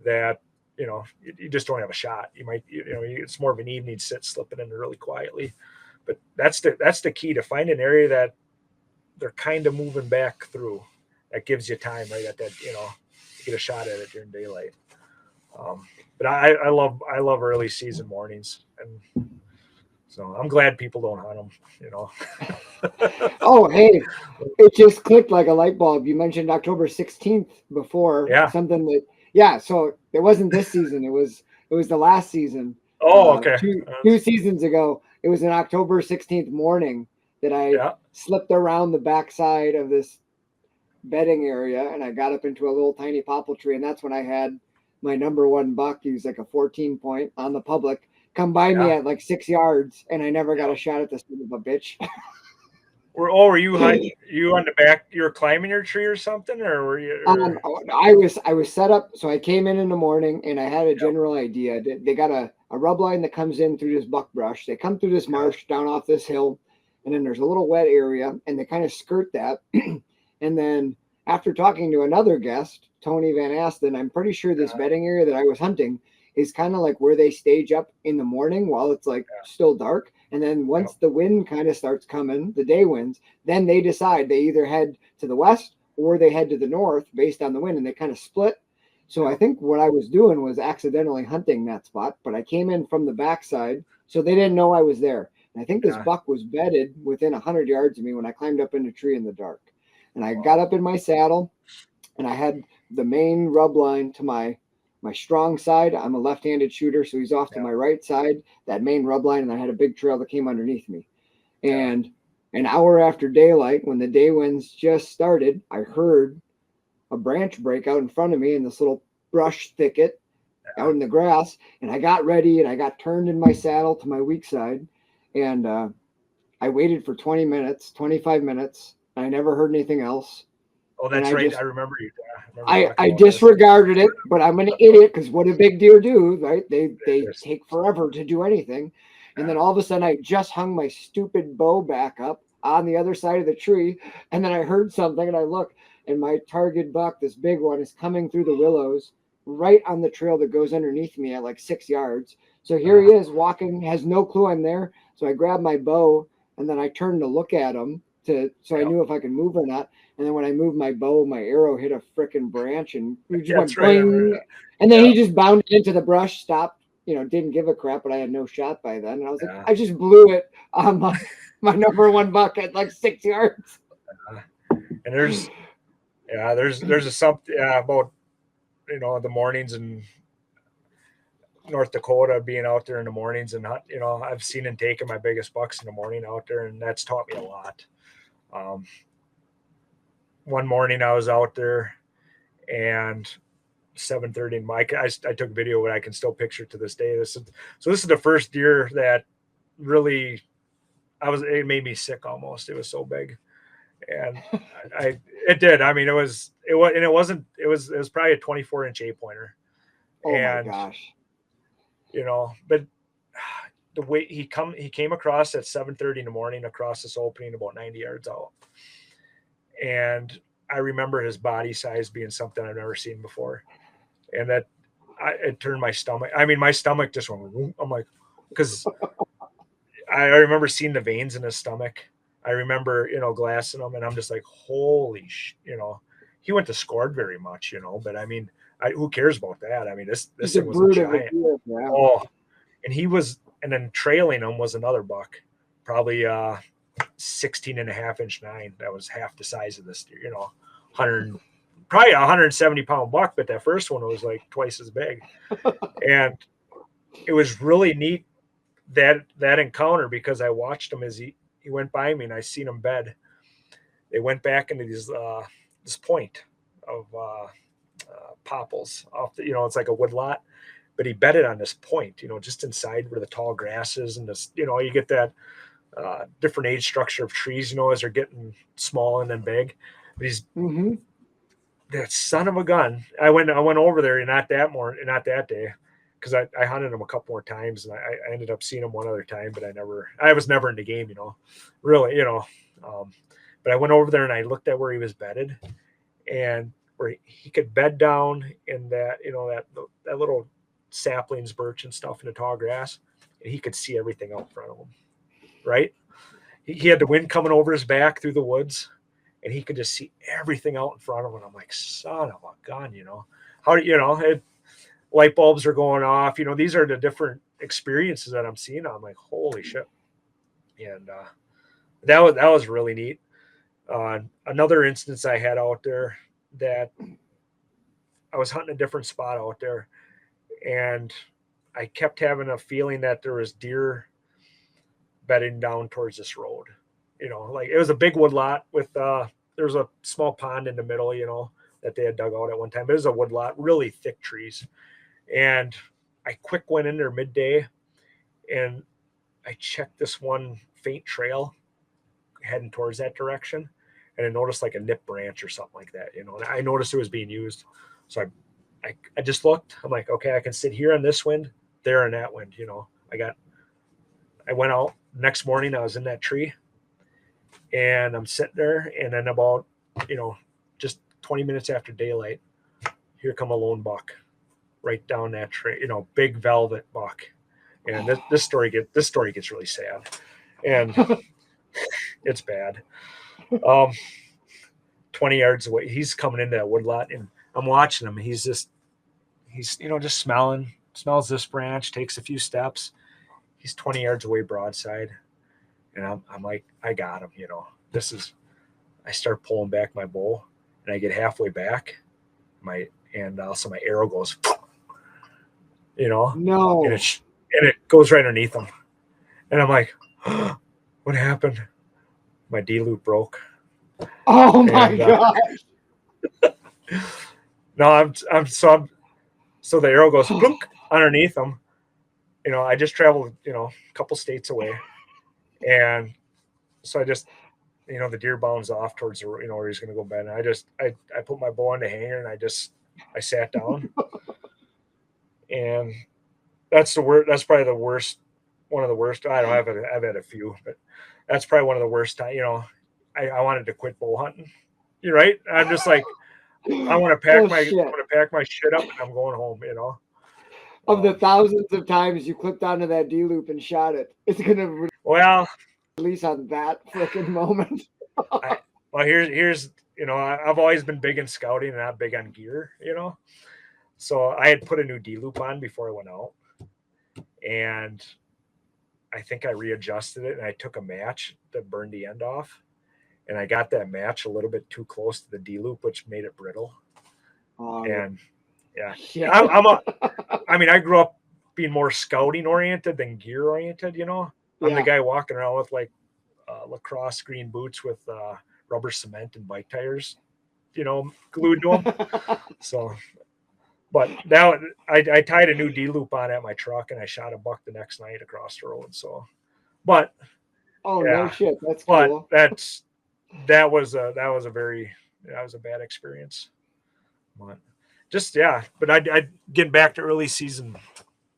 that, you just don't have a shot. You might, it's more of an evening sit, slipping in really quietly. But that's the key, to find an area that they're kind of moving back through. That gives you time right at that, to get a shot at it during daylight. But I love early season mornings, and so I'm glad people don't hunt them. Oh, hey, it just clicked like a light bulb. You mentioned October 16th before. Something that, so it wasn't this season. It was the last season. Oh, okay. Two seasons ago, it was an October 16th morning that I slipped around the backside of this bedding area, and I got up into a little tiny popple tree, and that's when I had my number 1 buck. He was like a 14 point on the public, come by me at like 6 yards, and I never got a shot at this son of a bitch. Were you on the back? You were climbing your tree or something, or were you? I was set up. So I came in the morning, and I had a general idea. They got a rub line that comes in through this buckbrush. They come through this marsh down off this hill, and then there's a little wet area, and they kind of skirt that. And then after talking to another guest, Tony Van Asten, I'm pretty sure this bedding area that I was hunting is kind of like where they stage up in the morning while it's like still dark. And then once the wind kind of starts coming, the day winds, then they decide they either head to the west or they head to the north based on the wind, and they kind of split. So I think what I was doing was accidentally hunting that spot, but I came in from the backside, so they didn't know I was there. And I think this buck was bedded within 100 yards of me when I climbed up in a tree in the dark. And I got up in my saddle, and I had the main rub line to my strong side. I'm a left-handed shooter, so he's off to my right side, that main rub line, and I had a big trail that came underneath me. And an hour after daylight, when the day winds just started, I heard a branch break out in front of me in this little brush thicket out in the grass, and I got ready and I got turned in my saddle to my weak side, and I waited for 20 minutes, 25 minutes, and I never heard anything else. Oh, that's right. I remember you. I disregarded it, but I'm an idiot because what do big deer do, right? They take forever to do anything. And then all of a sudden, I just hung my stupid bow back up on the other side of the tree. And then I heard something and I look, and my target buck, this big one, is coming through the willows right on the trail that goes underneath me at like 6 yards. So here he is walking, has no clue I'm there. So I grabbed my bow and then I turned to look at him so I knew if I could move or not. And then when I moved my bow, my arrow hit a freaking branch and just went bling. And then he just bounded into the brush, stopped, didn't give a crap, but I had no shot by then. And I was like, I just blew it on my number one buck at like 6 yards. And there's a something about, the mornings in North Dakota, being out there in the mornings and I've seen and taken my biggest bucks in the morning out there, and that's taught me a lot. One morning I was out there and 7:30 and I took video and I can still picture it to this day. This is the first deer that really it made me sick almost. It was so big. And it did. I mean, it was probably a 24-inch 8-pointer. Oh my gosh. But the way he came across at 7:30 in the morning across this opening about 90 yards out. And I remember his body size being something I've never seen before. And that it turned my stomach. I mean, my stomach just went, I'm like, because I remember seeing the veins in his stomach. I remember, glassing him, and I'm just like, holy he wouldn't have scored very much, but I mean, who cares about that? I mean, this thing was a giant. Oh, and then trailing him was another buck, probably 16.5-inch 9. That was half the size of this deer, probably a 170-pound buck, but that first one was like twice as big. And it was really neat that encounter, because I watched him as he went by me and I seen him bed. They went back into this point of popples off the, it's like a wood lot, but he bedded on this point, just inside where the tall grass is, and this, you get that different age structure of trees, as they're getting small and then big. But he's that son of a gun. I went over there, not that day, because I hunted him a couple more times, and I ended up seeing him one other time, but I was never in the game, really, but I went over there and I looked at where he was bedded, and where he could bed down in that, that little saplings, birch and stuff in the tall grass, and he could see everything out in front of him, right? He had the wind coming over his back through the woods, and he could just see everything out in front of him. I'm like, son of a gun, light bulbs are going off. These are the different experiences that I'm seeing. I'm like, holy shit. And that was really neat. Another instance I had out there, that I was hunting a different spot out there, and I kept having a feeling that there was deer bedding down towards this road. Like it was a big wood lot with there's a small pond in the middle, that they had dug out at one time. But it was a wood lot, really thick trees. And I quick went in there midday, and I checked this one faint trail heading towards that direction, and I noticed like a nip branch or something like that, and I noticed it was being used. So I just looked. I'm like, okay, I can sit here on this wind, there on that wind. I went out next morning. I was in that tree, and I'm sitting there, and then about just 20 minutes after daylight, here come a lone buck right down that trail, big velvet buck. And this story gets really sad, and it's bad. 20 yards away, he's coming into that woodlot, and I'm watching him. He's just smells this branch, takes a few steps. He's 20 yards away broadside, and I'm like, I got him. I start pulling back my bow, and I get halfway back, also my arrow goes, No. and it goes right underneath him, and I'm like, what happened? My D loop broke. Oh my gosh. No, so the arrow goes plunk underneath him. I just traveled, a couple states away, and so I just, the deer bounds off towards where he's going to go bed. And I put my bow on the hanger, and I sat down, and that's probably the worst, one of the worst. I don't know, I've had a few, but that's probably one of the worst times. I wanted to quit bow hunting. You're right. I'm just like, I want to pack my shit up, and I'm going home. Of the thousands of times you clipped onto that D loop and shot it, it's gonna release on that freaking moment. Here's I've always been big in scouting and not big on gear. So I had put a new D loop on before I went out, and I think I readjusted it, and I took a match that burned the end off, and I got that match a little bit too close to the D loop, which made it brittle. And yeah. I grew up being more scouting oriented than gear oriented. I'm the guy walking around with like lacrosse green boots with rubber cement and bike tires, glued to them. So, but now I tied a new D loop on at my truck, and I shot a buck the next night across the road. So, but no shit, that's cool. That was a bad experience. But I getting back to early season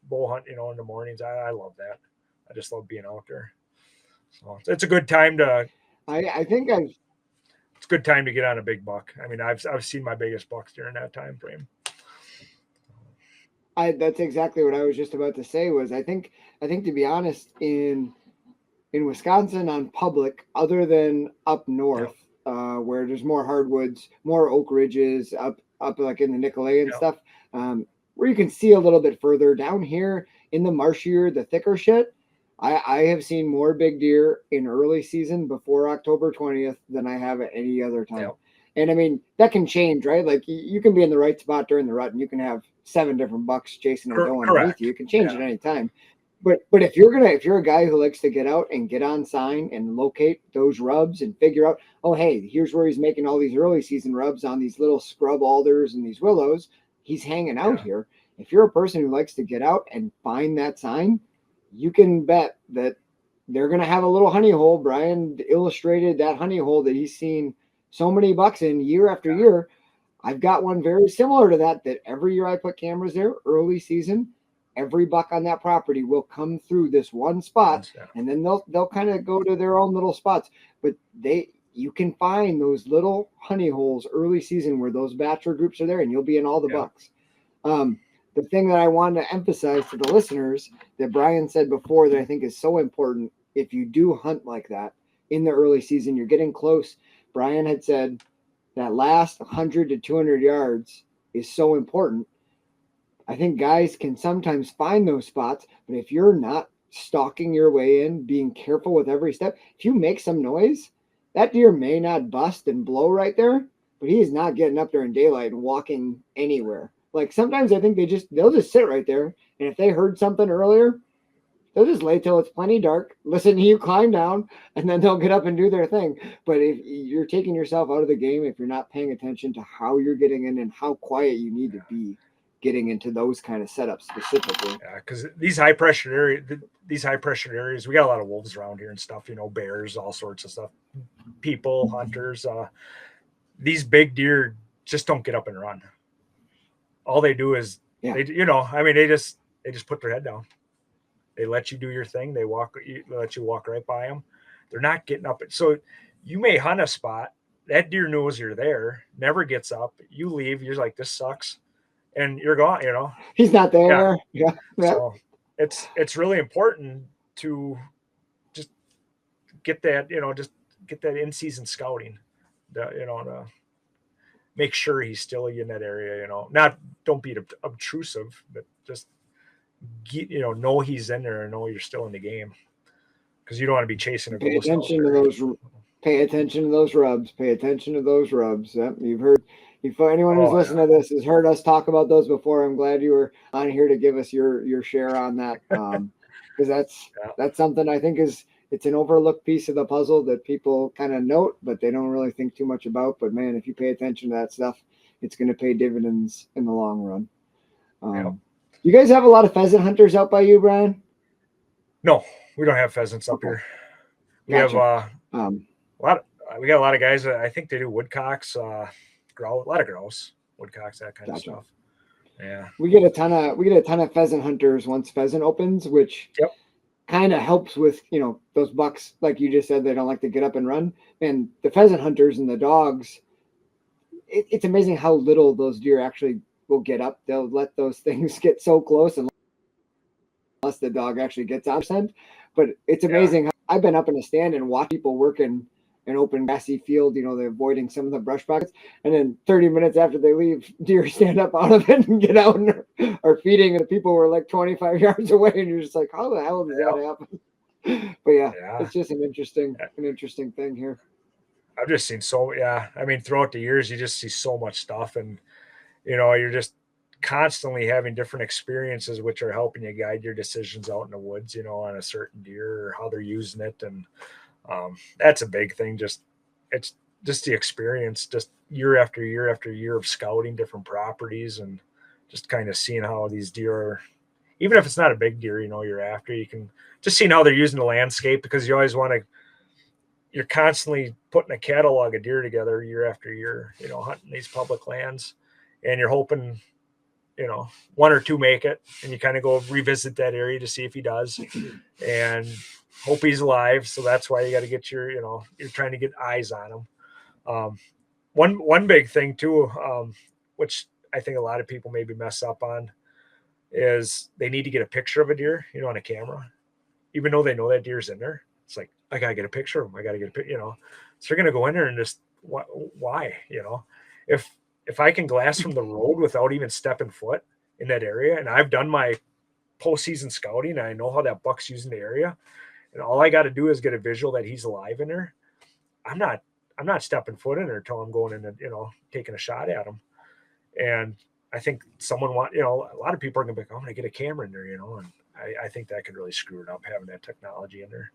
bow hunt, in the mornings. I love that. I just love being out there. So it's a good time to. It's a good time to get on a big buck. I've seen my biggest bucks during that time frame. That's exactly what I was just about to say. I think to be honest, in Wisconsin on public, other than up north, where there's more hardwoods, more oak ridges, up like in the Nicolet stuff, where you can see a little bit further. Down here in the marshier, the thicker shit, I have seen more big deer in early season before October 20th than I have at any other time. Yep. And that can change, right? Like you can be in the right spot during the rut, and you can have 7 different bucks chasing and going underneath you. You can change at any time. But if you're a guy who likes to get out and get on sign and locate those rubs and figure out, oh, hey, here's where he's making all these early season rubs on these little scrub alders and these willows. He's hanging out here. If you're a person who likes to get out and find that sign, you can bet that they're going to have a little honey hole. Brian illustrated that honey hole that he's seen so many bucks in year after year. I've got one very similar to that every year I put cameras there, early season, every buck on that property will come through this one spot, and then they'll kind of go to their own little spots. But you can find those little honey holes early season where those bachelor groups are there, and you'll be in all the bucks. The thing that I wanted to emphasize to the listeners that Brian said before that I think is so important, if you do hunt like that in the early season, you're getting close. Brian had said that last 100 to 200 yards is so important. I think guys can sometimes find those spots, but if you're not stalking your way in, being careful with every step, if you make some noise, that deer may not bust and blow right there, but he is not getting up there in daylight and walking anywhere. Like sometimes I think they'll just sit right there, and if they heard something earlier, they'll just lay till it's plenty dark, listen to you climb down, and then they'll get up and do their thing. But if you're taking yourself out of the game, if you're not paying attention to how you're getting in and how quiet you need to be getting into those kind of setups specifically. Yeah, because these high pressure areas, we got a lot of wolves around here and stuff, bears, all sorts of stuff, people, hunters. These big deer just don't get up and run. All they do is they just put their head down. They let you do your thing. They let you walk right by them. They're not getting up. So you may hunt a spot. That deer knows you're there, never gets up. You leave. You're like, this sucks. and you're gone, you know. He's not there. Yeah. So it's really important to just get that, you know, just get that in-season scouting, you know, to make sure he's still in that area, you know. Not don't be obtrusive, but just get, you know he's in there and know you're still in the game, because you don't want to be chasing a Pay ghost out attention there. to those. Pay attention to those rubs. Pay attention to those rubs. Yep, you've heard. If anyone who's listening to this has heard us talk about those before, I'm glad you were on here to give us your share on that, because that's something I think it's an overlooked piece of the puzzle that people kind of note, but they don't really think too much about. But man, if you pay attention to that stuff, it's going to pay dividends in the long run. You guys have a lot of pheasant hunters out by you, Brian? No, we don't have pheasants up here. We have we got a lot of guys that I think they do woodcocks, a lot of grouse, woodcocks, that kind of stuff. Yeah, we get a ton of pheasant hunters once pheasant opens, which kind of helps with, you know, those bucks, like you just said, they don't like to get up and run. And the pheasant hunters and the dogs, it's amazing how little those deer actually will get up. They'll let those things get so close unless the dog actually gets out. But it's amazing how I've been up in a stand and watch people working an open grassy field, you know, they're avoiding some of the brush pockets, and then 30 minutes after they leave, deer stand up out of it and get out and are feeding, and the people were like 25 yards away, and you're just like, how the hell does that happen? But it's just an interesting thing here. I've just seen I mean, throughout the years you just see so much stuff, and you know, you're just constantly having different experiences which are helping you guide your decisions out in the woods, you know, on a certain deer or how they're using it. And that's a big thing. It's just the experience, just year after year after year of scouting different properties and just kind of seeing how these deer are, even if it's not a big deer, you know, you're after, you can just seeing how they're using the landscape, because you always want to, you're constantly putting a catalog of deer together year after year, you know, hunting these public lands, and you're hoping, you know, one or two make it, and you kind of go revisit that area to see if he does and hope he's alive. So that's why you got to get your, you know, you're trying to get eyes on him. One big thing too, which I think a lot of people maybe mess up on, is they need to get a picture of a deer, you know, on a camera, even though they know that deer's in there. It's like, I got to get a picture of him. I got to get a picture, you know, so they're going to go in there and just, why, you know, if I can glass from the road without even stepping foot in that area, and I've done my postseason scouting, and I know how that buck's using the area, and all I got to do is get a visual that he's alive in there, I'm not stepping foot in there until I'm going in and, you know, taking a shot at him. And I think a lot of people are going to be like, I'm going to get a camera in there, you know, and I think that could really screw it up, having that technology in there.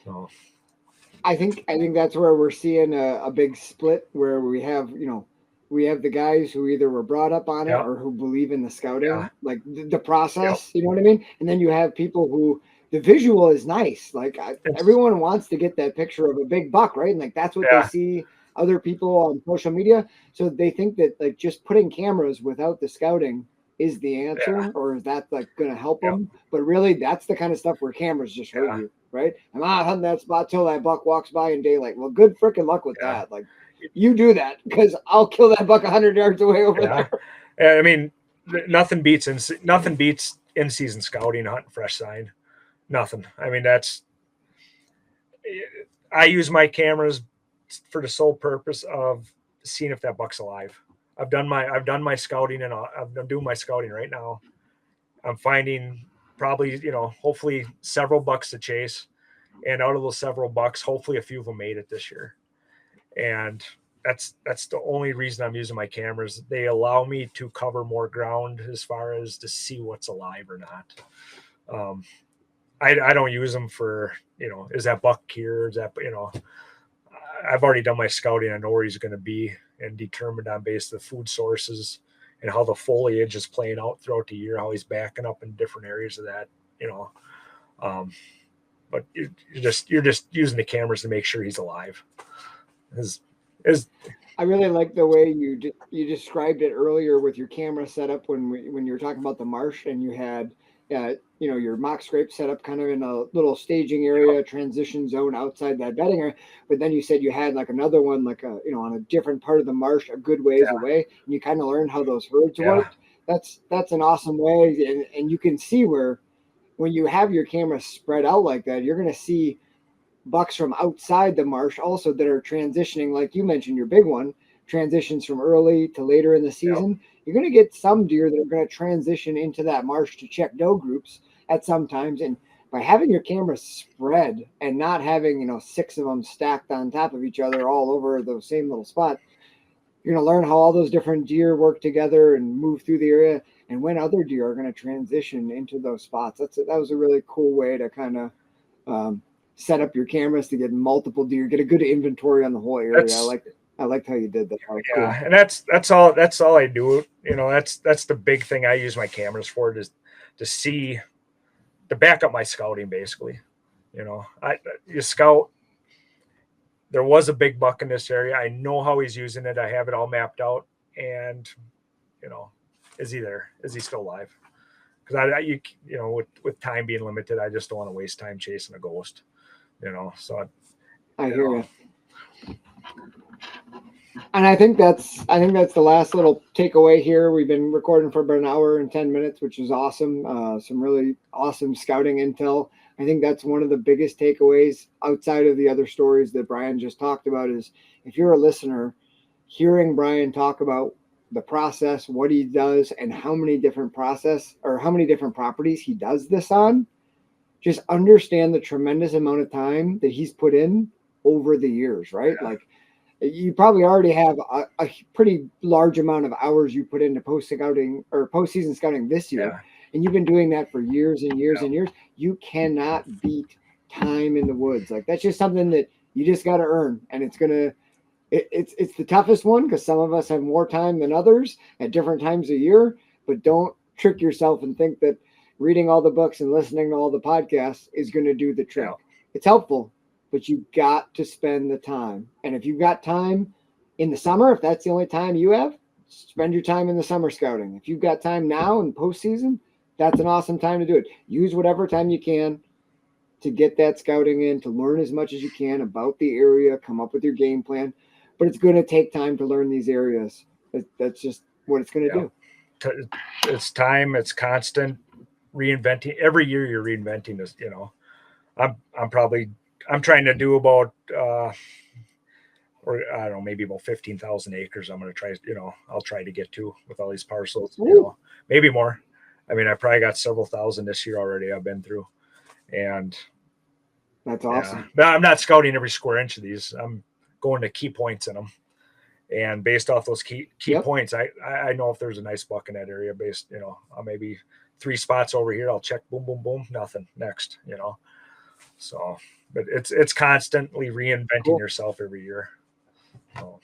So I think that's where we're seeing a big split, where we have the guys who either were brought up on it or who believe in the scouting, like the process, you know what I mean? And then you have people who the visual is nice. Like everyone wants to get that picture of a big buck, right? And like, that's what they see other people on social media. So they think that like just putting cameras without the scouting is the answer, or is that like going to help them? But really, that's the kind of stuff where cameras just hurt you, right? I'm not hunting that spot till that buck walks by in daylight. Well, good freaking luck with that. Like, you do that, because I'll kill that buck 100 yards away over there. I mean, nothing beats in-season scouting, hunting fresh sign. Nothing. I mean, I use my cameras for the sole purpose of seeing if that buck's alive. I've done my scouting, and I'm doing my scouting right now. I'm finding probably, you know, hopefully several bucks to chase, and out of those several bucks, hopefully a few of them made it this year. And that's the only reason I'm using my cameras. They allow me to cover more ground as far as to see what's alive or not. I don't use them for, you know, is that buck here? Is that, you know, I've already done my scouting. I know where he's going to be, and determined on base of the food sources and how the foliage is playing out throughout the year, how he's backing up in different areas of that, you know. But you're just using the cameras to make sure he's alive. I really like the way you described it earlier with your camera setup when you were talking about the marsh, and you had your mock scrape set up kind of in a little staging area, transition zone outside that bedding area. But then you said you had like another one, like on a different part of the marsh, a good ways away, and you kind of learned how those herds worked. that's an awesome way. And you can see where when you have your camera spread out like that, you're going to see bucks from outside the marsh also that are transitioning, like you mentioned, your big one transitions from early to later in the season. Yep. You're going to get some deer that are going to transition into that marsh to check doe groups at some times. And by having your camera spread and not having, 6 of them stacked on top of each other all over the same little spot, you're going to learn how all those different deer work together and move through the area, and when other deer are going to transition into those spots. That was a really cool way to kind of set up your cameras to get multiple deer, get a good inventory on the whole area. I liked how you did that. That was cool. And that's all I do. That's the big thing I use my cameras for, is to back up my scouting, basically. You scout. There was a big buck in this area. I know how he's using it. I have it all mapped out. And, is he there? Is he still alive? Because with time being limited, I just don't want to waste time chasing a ghost. So I hear you. And I think that's the last little takeaway here. We've been recording for about an hour and 10 minutes, which is awesome. Some really awesome scouting intel. I think that's one of the biggest takeaways outside of the other stories that Brian just talked about, is if you're a listener, hearing Brian talk about the process, what he does, and how many different properties he does this on, just understand the tremendous amount of time that he's put in over the years, right? Yeah. Like, you probably already have a pretty large amount of hours you put into postseason scouting this year. Yeah. And you've been doing that for years and years and years. You cannot beat time in the woods. Like, that's just something that you just got to earn. And it's the toughest one, because some of us have more time than others at different times of year. But don't trick yourself and think that reading all the books and listening to all the podcasts is going to do the trick. Yeah. It's helpful, but you got to spend the time. And if you've got time in the summer, if that's the only time you have, spend your time in the summer scouting. If you've got time now in postseason, that's an awesome time to do it. Use whatever time you can to get that scouting in, to learn as much as you can about the area, come up with your game plan. But it's going to take time to learn these areas. That's just what it's going to do. It's time. It's constant reinventing. Every year you're reinventing this. I'm trying to do about, or I don't know, maybe about 15,000 acres. I'm going to try, I'll try to get to with all these parcels, maybe more. I mean, I probably got several thousand this year already I've been through, and that's awesome. But I'm not scouting every square inch of these. I'm going to key points in them. And based off those key points, I know if there's a nice buck in that area based, I'll maybe 3 spots over here. I'll check, boom, boom, boom, nothing, next, So, but it's constantly reinventing yourself every year. So.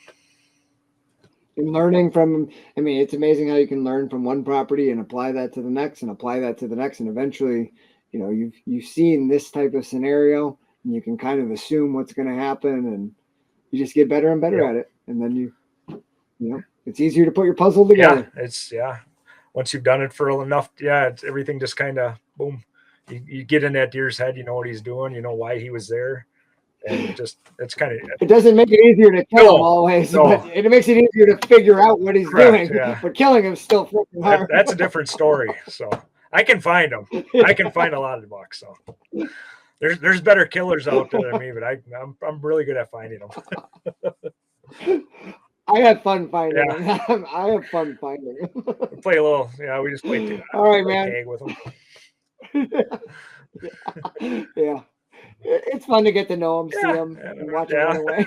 And learning from, it's amazing how you can learn from one property and apply that to the next and apply that to the next. And eventually, you've seen this type of scenario, and you can kind of assume what's going to happen, and you just get better and better at it. And then it's easier to put your puzzle together. Once you've done it for enough, everything just kind of boom. You get in that deer's head, you know what he's doing, you know why he was there. And it's kind of, it doesn't make it easier to kill him always, but it makes it easier to figure out what he's doing. Yeah. But killing him is still freaking hard. That's a different story. So I can find them. I can find a lot of bucks. So there's better killers out there than me, but I'm really good at finding them. I have fun finding them. I have fun finding them. We play a little. We just play. All right, man. Tag with them. Yeah. It's fun to get to know them, see them, and watch them run away.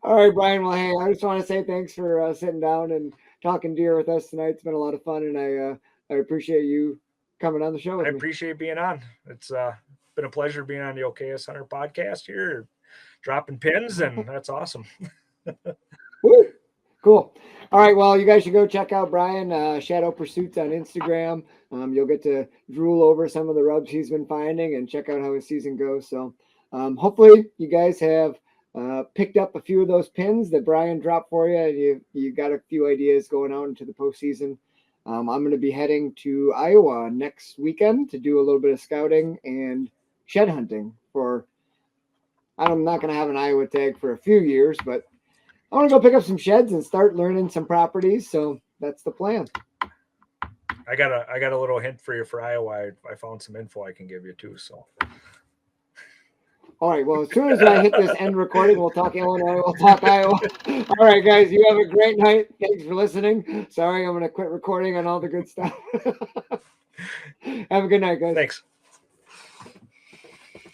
All right, Brian. Well, hey, I just want to say thanks for sitting down and talking deer with us tonight. It's been a lot of fun, and I appreciate you coming on the show with me. I appreciate being on. It's been a pleasure being on the OKS Hunter podcast here, dropping pins, and that's awesome. Woo. Cool. All right. Well, you guys should go check out Brian, Shadow Pursuits on Instagram. You'll get to drool over some of the rubs he's been finding and check out how his season goes. So hopefully you guys have picked up a few of those pins that Brian dropped for you. And you got a few ideas going out into the postseason. I'm going to be heading to Iowa next weekend to do a little bit of scouting and shed hunting I'm not going to have an Iowa tag for a few years, but I want to go pick up some sheds and start learning some properties. So that's the plan. I got a little hint for you for Iowa. I found some info I can give you too. So. All right. Well, as soon as I hit this end recording, we'll talk Illinois. We'll talk Iowa. All right, guys. You have a great night. Thanks for listening. Sorry, I'm going to quit recording on all the good stuff. Have a good night, guys. Thanks.